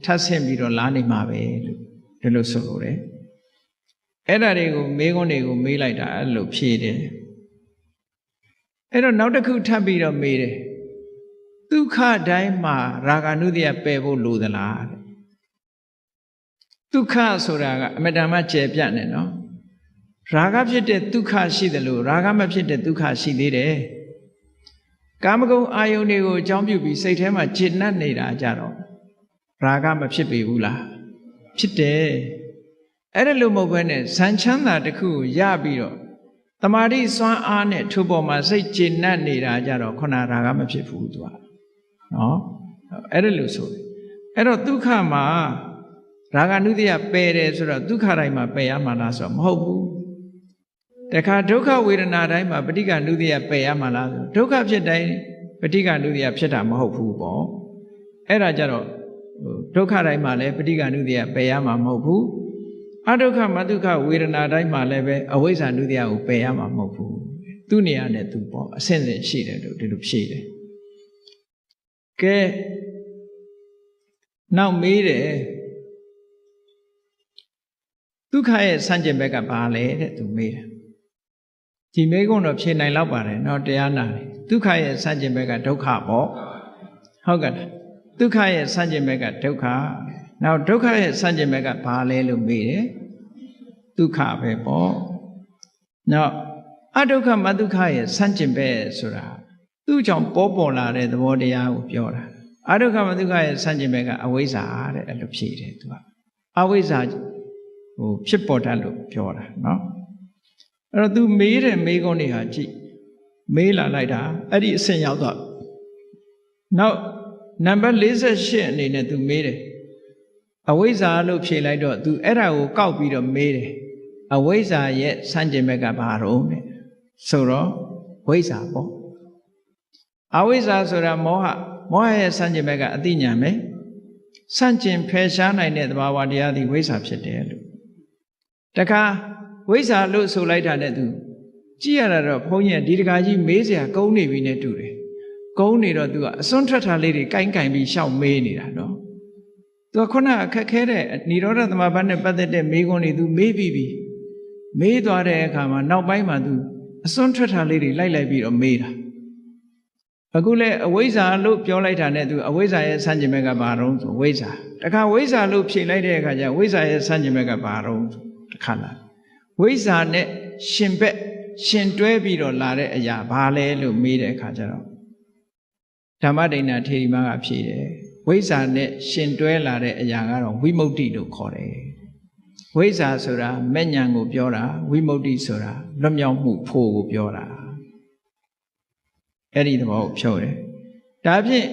ထပ်ဆင့်ပြီးတော့လာနေမှာပဲလို့ဒီလိုဆိုလိုတယ်အဲ့ဒါတွေကိုမေးခွန်းတွေကိုမေးလိုက်တာအဲ့လိုဖြေတယ်အဲ့တော့နောက်တစ်ခုထပ်ပြီးတော့မေးတယ်ဒုက္ခတိုင်းမှာရာဂနုတ္တယပယ်ဖို့လိုသလားဒုက္ခဆိုတာကအမတန်မှကျယ်ပြန့်နေနော်ရာဂဖြစ်တဲ့ဒုက္ခရှိတယ်လို့ရာဂမဖြစ်တဲ့ဒုက္ခရှိသေးတယ်ကာမဂုဏ်အာယုန်တွေကိုအကြောင်းပြုပြီးစိတ်ထဲမှာจิตနှက်နေတာကြတော့ရာဂမဖြစ်ပေဘူးလားဖြစ်တယ်အဲ့ဒါလို့မဟုတ်ဘဲနဲ့ဇန်ချမ်းသာတစ်ခုကိုရပြီးတော့တမာတိစွမ်းအားနဲ့ထိုပေါ်မှာစိတ်จิตနှက်နေတာကြတော့ခုနရာဂမဖြစ်ဘူးသူကနော်အဲ့ဒါလို့ဆိုတယ်အဲ့တော့ဒုက္ခမှာရာဂနုတ္တယပယ်တယ်ဆိုတော့ဒုက္ခတိုင်းမှာပယ်ရမှာလားဆိုတော့မဟုတ်ဘူးတခါဒုက္ခဝေဒနာတိုင်းမှာပဋိက္ခနုတ္တယပယ်ရမှာလားဆိုဒုက္ခဖြစ်တိုင်းပဋိက္ခနုတ္တယဖြစ်တာမဟုတ်ဘူးပေါ့အဲ့ဒါကြတော့ဒုက္ခတိုင်းမှာလည်းပဋိက္ခနုတ္တယပယ်ရမှာမဟုတ်ဘူးအဒုက္ခမဒုက္ခဝေဒနာတိုင်းမှာလည်းပဲအဝိဇ္ဇာနုတ္တယကိုပယ်ရမှာမဟုတ်ဘူးသူ့နေရာနဲ့သူပေါ့အဆင့်ဆင့်ရှိတယ်လို့ဒီလိုဖြေတယ်ကဲနောက်မေးတယ်ဒုက္ခရဲ့ဆန့်ကျင်ဘက်ကဘာလဲတဲ့သူမေးတယ်ဒီမေးခွန်းတော့ဖြေနိုင်တော့ပါတယ်เนาะတရားနာတယ်ဒုက္ခရဲ့ဆန့်ကျင်ဘက်ကဒုက္ခပေါ့ဟုတ်ကဲ့ဒုက္ခရဲ့ဆန့်ကျင်ဘက်ကဒုက္ခနောက်ဒုက္ခရဲ့ဆန့်ကျင်ဘက်ကဘာလဲလို့မေးတယ်ဒုက္ခပဲပေါ့နောက်အဒုက္ခမဒုက္ခရဲ့ဆန့်ကျင်ဘက်ဆိုတာသူ့ကြောင့်ပေါ်လာတဲ့သဘောတရားကိုပြောတာအဒုက္ခမဒုက္ခရဲ့ဆန့်ကျင်ဘက်ကအဝိဇ္ဇာတဲ့အဲ့လိုဖြေတယ်သူကအဝိဇ္ဇာဖြစ်ပေါ်တတ်လို့ပြောတာเนาะအဲ့တော့ तू မေးတဲ့မေးခွန်းတွေဟာကြည့်မေးလာလိုက်တာအဲ့ဒီအဆင့်ရောက်တော့နောက်နံပါတ်48အနေနဲ့ तू မေးတယ်အဝိဇ္ဇာလို့ဖြေလိုက်တော့ तू အဲ့ဒါကိုကောက်ပြီးတော့မေးတယ်အဝိဇ္ဇာရဲ့ဆန့်ကျင်ဘက်ကဘာတော့တဲ့ဆိုတော့ဝိဇ္ဇာပေါ့အဝိဇ္ဇာဆိုတာမောဟရဲ့ဆန့်ကျင်ဘက်ကအသိဉာဏ်ပဲဆန့်ကျင်ဖယ်ရှားနိုင်တဲ့သဘာဝတရားသည်ဝိဇ္ဇာဖြစ်တယ်လို့တခါဝိဇ္ဇာလို့ဆိုလိုက်တာနဲ့သူကြည့်ရတာတော့ဘုန်းကြီးဒီတခါကြီးမေးစရာကုန်းနေပြီနဲ့တူတယ်ကုန်းနေတော့သူကအစွန်းထွက်တာလေးတွေကိုင်ပြီးရှောက်မေးနေတာနော်သူကခုနအခက်ခဲတဲ့និရောဓသမဘတ်နဲ့ပတ်သက်တဲ့မေးခွန်းတွေသူမေးပြီးပြီမေးသွားတဲ့အခါမှာနောက်ပိုင်းမှာသူအစွန်းထွက်တာလေးတွေလိုက်ပြီးတော့မေးတာအခုလဲအဝိဇ္ဇာလို့ပြောလိုက်တာနဲ့သူအဝိဇ္ဇာရဲ့ဆန့်ကျင်ဘက်ကဘာတော့ဆိုဝိဇ္ဇာတခါဝိဇ္ဇာလို့ဖြေလိုက်တဲ့အခါကျဝိဇ္ဇာရဲ့ဆန့်ကျင်ဘက်ကဘာတော့တခါလာဝိဇ္ဇာနဲ့ရှင်ဘက်ရှင်တွဲပြီးတော့လာတဲ့အရာဘာလဲလို့မေးတဲ့အခါကျတော့ဓမ္မဒိဋ္ဌာထေရီမကဖြေတယ်ဝိဇ္ဇာနဲ့ရှင်တွဲလာတဲ့အရာကတော့ဝိမု ക്തി လို့ခေါ်တယ်ဝိဇ္ဇာဆိုတာမဲ့ညာကိုပြောတာဝိမု ക്തി ဆိုတာလွတ်မြောက်မှုဖို့ကိုပြောတာအဲ့ဒီသဘောကိုဖြုတ်တယ်ဒါဖြင့်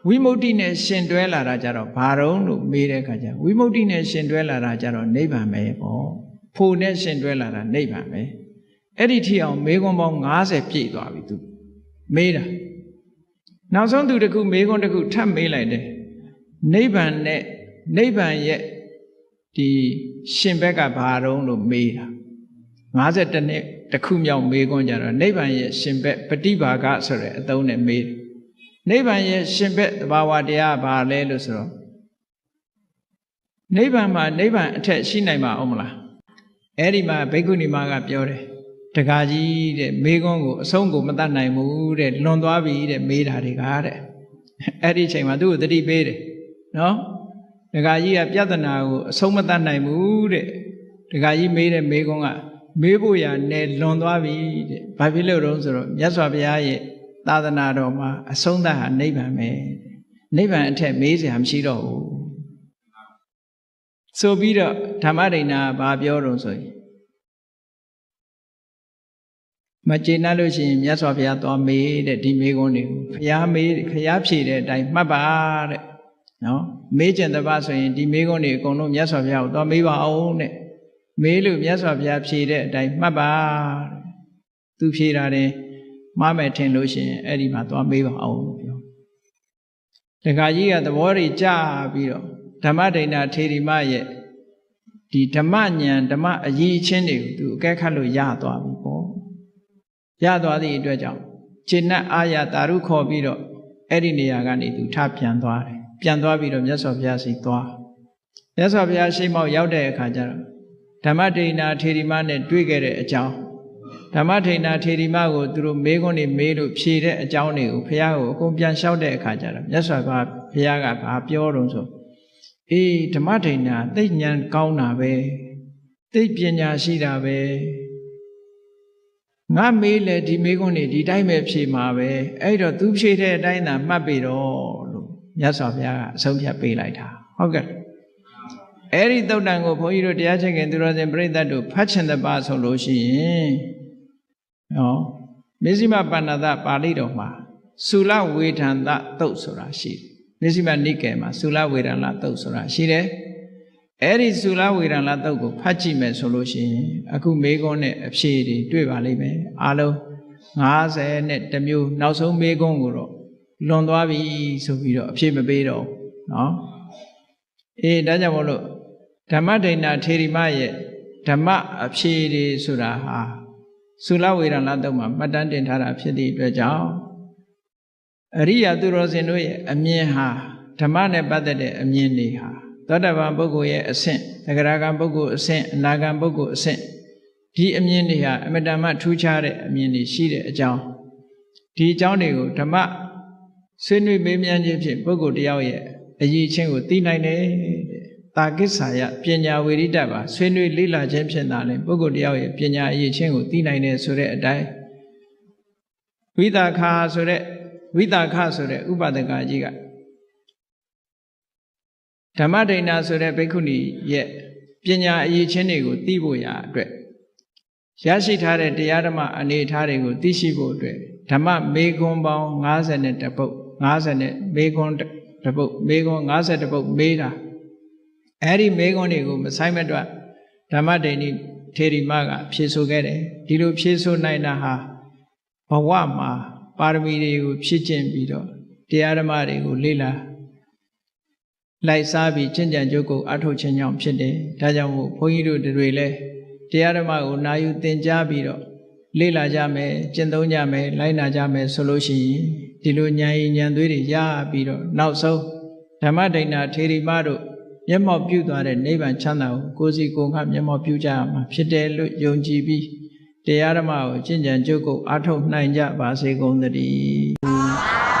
ဝိမု ക്തി နဲ့ရှင်တွဲလာတာကြတော့ဘာတော့လို့မေးတဲ့အခါကျဝိမု ക്തി နဲ့ရှင်တွဲလာတာကြတော့နိဗ္ဗာန်ပဲပေါ့ဖို့နဲ့ရှင်တွဲလာတာနိဗ္ဗာန်ပဲအဲ့ဒီထိအောင်မေးခွန်းပေါင်း90ပြည့်သွားပြီသူမေးတာနောက်ဆုံးသူတခုမေးခွန်းတခုထပ်မေးလိုက်တယ်နိဗ္ဗာန်နဲ့နိဗ္ဗာန်ရဲ့ဒီရှင်ဘက်ကဘာတော့လို့မေးတာ52နှစ်တခုမြောက်မေးခွန်းကြတော့နိဗ္ဗာန်ရဲ့ရှင်ဘက်ပฏิဘာဂဆိုတဲ့အသုံးနဲ့မေးတယ်နိဗ္ဗာန်ရဲ့ရှင်ဘက်သဘာဝတရားဘာလဲလို့ဆိုတော့နိဗ္ဗာန်မှာနိဗ္ဗာန်အထက်ရှိနိုင်မှာအောင်မလားအဲ့ဒီမှာဘိက္ခုနီမကပြောတယ် တကားကြီးတဲ့မေကွန်းကိုအဆုံးကိုမတတ်နိုင်ဘူးတဲ့လွန်သွားပြီတဲ့မေးတာတွေကတဲ့အဲ့ဒီချိန်မှာသူ့ကိုသတိပေးတယ်နော်တကားကြီးကပြဿနာကိုအဆုံးမတတ်နိုင်ဘူးတဲ့တကားကြီးမေးတဲ့မေကွန်းကမေးဖို့ရနဲ့လွန်သွားပြီတဲ့ဘာဖြစ်လို့တော့ဆိုတော့မြတ်စွာဘုရားရဲ့သာသနာတော်မှာအဆုံးသတ်ဟာနိဗ္ဗာန်ပဲနိဗ္ဗာန်အထက်မေးစရာမရှိတော့ဘူးဆိုပြီးတော့ဓမ္မဒိဏဘာပြောတော့ဆိုရင်မကျေနပ်လို့ရှိရင်မြတ်စွာဘုရားသွားမေးတဲ့ဒီမေးခွန်းတွေကိုဘုရားမေးဘုရားဖြေတဲ့အတိုင်းမှတ်ပါတဲ့နော်မေးကျင်တဲ့ဘာဆိုရင်ဒီမေးခွန်းတွေအကုန်လုံးမြတ်စွာဘုရားကိုသွားမေးပါအောင်တဲ့မေးလို့မြတ်စွာဘုရားဖြေတဲ့အတိုင်းမှတ်ပါတဲ့သူဖြေတာတယ်မှားမယ်ထင်လို့ရှိရင်အဲ့ဒီမှာသွားမေးပါအောင်ပြောတခါကြီးကသဘောတွေကြပြီးတော့ဓမ္မဒိဏထေရီမရဲ့ဒီဓမ္မဉာဏ်ဓမ္မအရေးချင်းတွေကိုသူအကဲခတ်လို့ရသွားပြီပေါ့ရသွားသည့်အတွက်ကြောင့်ခြေနဲ့အာရတာရုခေါ်ပြီးတော့အဲ့ဒီနေရာကနေသူထပြန်သွားတယ်ပြန်သွားပြီးတော့မြတ်စွာဘုရားရှိသွားမြတ်စွာဘုရားရှိမောက်ရောက်တဲ့အခါကျတော့ဓမ္မဒိဏထေရီမနဲ့တွေ့ခဲ့တဲ့အကြောင်းဓမ္မဒိဏထေရီမကိုသူတို့မေးခွန်းတွေမေးလို့ဖြေတဲ့အကြောင်းတွေကိုဘုရားကိုအကုန်ပြန်လျှောက်တဲ့အခါကျတော့မြတ်စွာဘုရားကဘာပြောတော့ဆိုအေးဓမ္မဒိဏသိဉာဏ်ကောင်းတာပဲသိပညာရှိတာပဲငါမေးလေဒီမေးခွန်းတွေဒီတိုင်းပဲဖြေမှာပဲအဲ့တော့သူဖြေတဲ့အတိုင်းသာမှတ်ပြီတော့လို့မြတ်စွာဘုရားကအဆုံးဖြတ်ပေးလိုက်တာဟုတ်ကဲ့အဲ့ဒီသုတ်တန်ကိုဘုန်းကြီးတို့တရားချက်ခင်သူတော်စင်ပြိဿတ်တို့ဖတ်ချင်တဲ့ပါဆိုလို့ရှိရင်နော်မေဇိမပဏ္ဏတပါဠိတော်မှာသုလဝေဒန္တသုတ်ဆိုတာရှိတယ်မေဇိမနိကေမှာသုလဝေဒန္တသုတ်ဆိုတာရှိတယ်အဲ့ဒီသုလဝေဒန္တသုတ်ကိုဖတ်ကြည့်မယ်ဆိုလို့ရှိရင်အခုမေခွန်းနဲ့အဖြေတွေတွေ့ပါလိမ့်မယ်အားလုံး50နဲ့တစ်မျိုးနောက်ဆုံးမေခွန်းကိုတော့လွန်သွားပြီဆိုပြီးတော့အဖြေမပေးတော့နော်အေးဒါကြောင့်မို့လို့ဓမ္မဒိဏထေရီမရဲ့ဓမ္မအဖြေတွေဆိုတာဟာသုလဝေဒန္တသုတ်မှာမှတ်တမ်းတင်ထားတာဖြစ်သည့်အတွက်ကြောင့်အရိယာသူတော်စင်တို့ရဲ့အမြင်ဟာဓမ္မနဲ့ပတ်သက်တဲ့အမြင်တွေဟာသောတာပန်ပုဂ္ဂိုလ်ရဲ့အဆင့်သဂရဂံပုဂ္ဂိုလ်အဆင့်အနာဂံပုဂ္ဂိုလ်အဆင့်ဒီအမြင်တွေဟာအမတန်မှထူးခြားတဲ့အမြင်တွေရှိတဲ့အကြောင်းဒီအကြောင်းတွေကိုဓမ္မဆွေးနွေးမေးမြန်းခြင်းဖြင့်ပုဂ္ဂိုလ်တယောက်ရဲ့အရေးချင်းကိုသိနိုင်တယ်တာကိစ္ဆာယပညာဝေရိတပါဆွေးနွေးလေ့လာခြင်းဖြင့်သာလေပုဂ္ဂိုလ်တယောက်ရဲ့ပညာအရေးချင်းကိုသိနိုင်တယ်ဆိုတဲ့အတိုင်းဝိသခာဆိုတဲ့ဥပဒကကြီးကဓမ္မဒိဏဆိုတဲ့ဘိက္ခုနီရဲ့ပညာအရေးချင်းတွေကိုသိဖို့ရာအတွက်ရရှိထားတဲ့တရားဓမ္မအနေအထားတွေကိုသိရှိဖို့အတွက်ဓမ္မမေခွန်းပေါင်း52ပုဒ်50နဲ့မေခွန်းတစ်ပုဒ်မေခွန်း52ပုဒ်မေးတာအဲ့ဒီမေခွန်းတွေကိုမဆိုင်မတွက်ဓမ္မဒိဏထေရီမကဖြေဆိုခဲ့တယ်ဒီလိုဖြေဆိုနိုင်တာဟာဘဝမှာပါရမီတွေကိုဖြည့်ကျင့်ပြီးတော့တရားဓမ္မတွေကိုလေ့လာလိုက်စားပြီးကျင့်ကြံကြိုးကိုအထောက်ခြင်းကြောင့်ဖြစ်တယ်ဒါကြောင့်မို့ဘုန်းကြီးတို့တွေလည်းတရားဓမ္မကိုနာယူသင်ကြားပြီးတော့လေ့လာကြမယ်ကျင့်သုံးကြမယ်လိုက်နာကြမယ်ဆိုလို့ရှိရင်ဒီလိုဉာဏ်ရည်ဉာဏ်သွေးတွေရပြီးတော့နောက်ဆုံးဓမ္မဒိဏထေရီမတို့မျက်မှောက်ပြုသွားတဲ့နိဗ္ဗာန်ချမ်းသာကိုကိုယ်စီကိုယ်ငှမျက်မှောက်ပြုကြရမှာဖြစ်တယ်လို့ယုံကြည်ပြီးတရားဓမ္မကိုကျင့်ကြံကြိုးကိုအထောက်နိုင်ကြပါစေကုန်သတည်း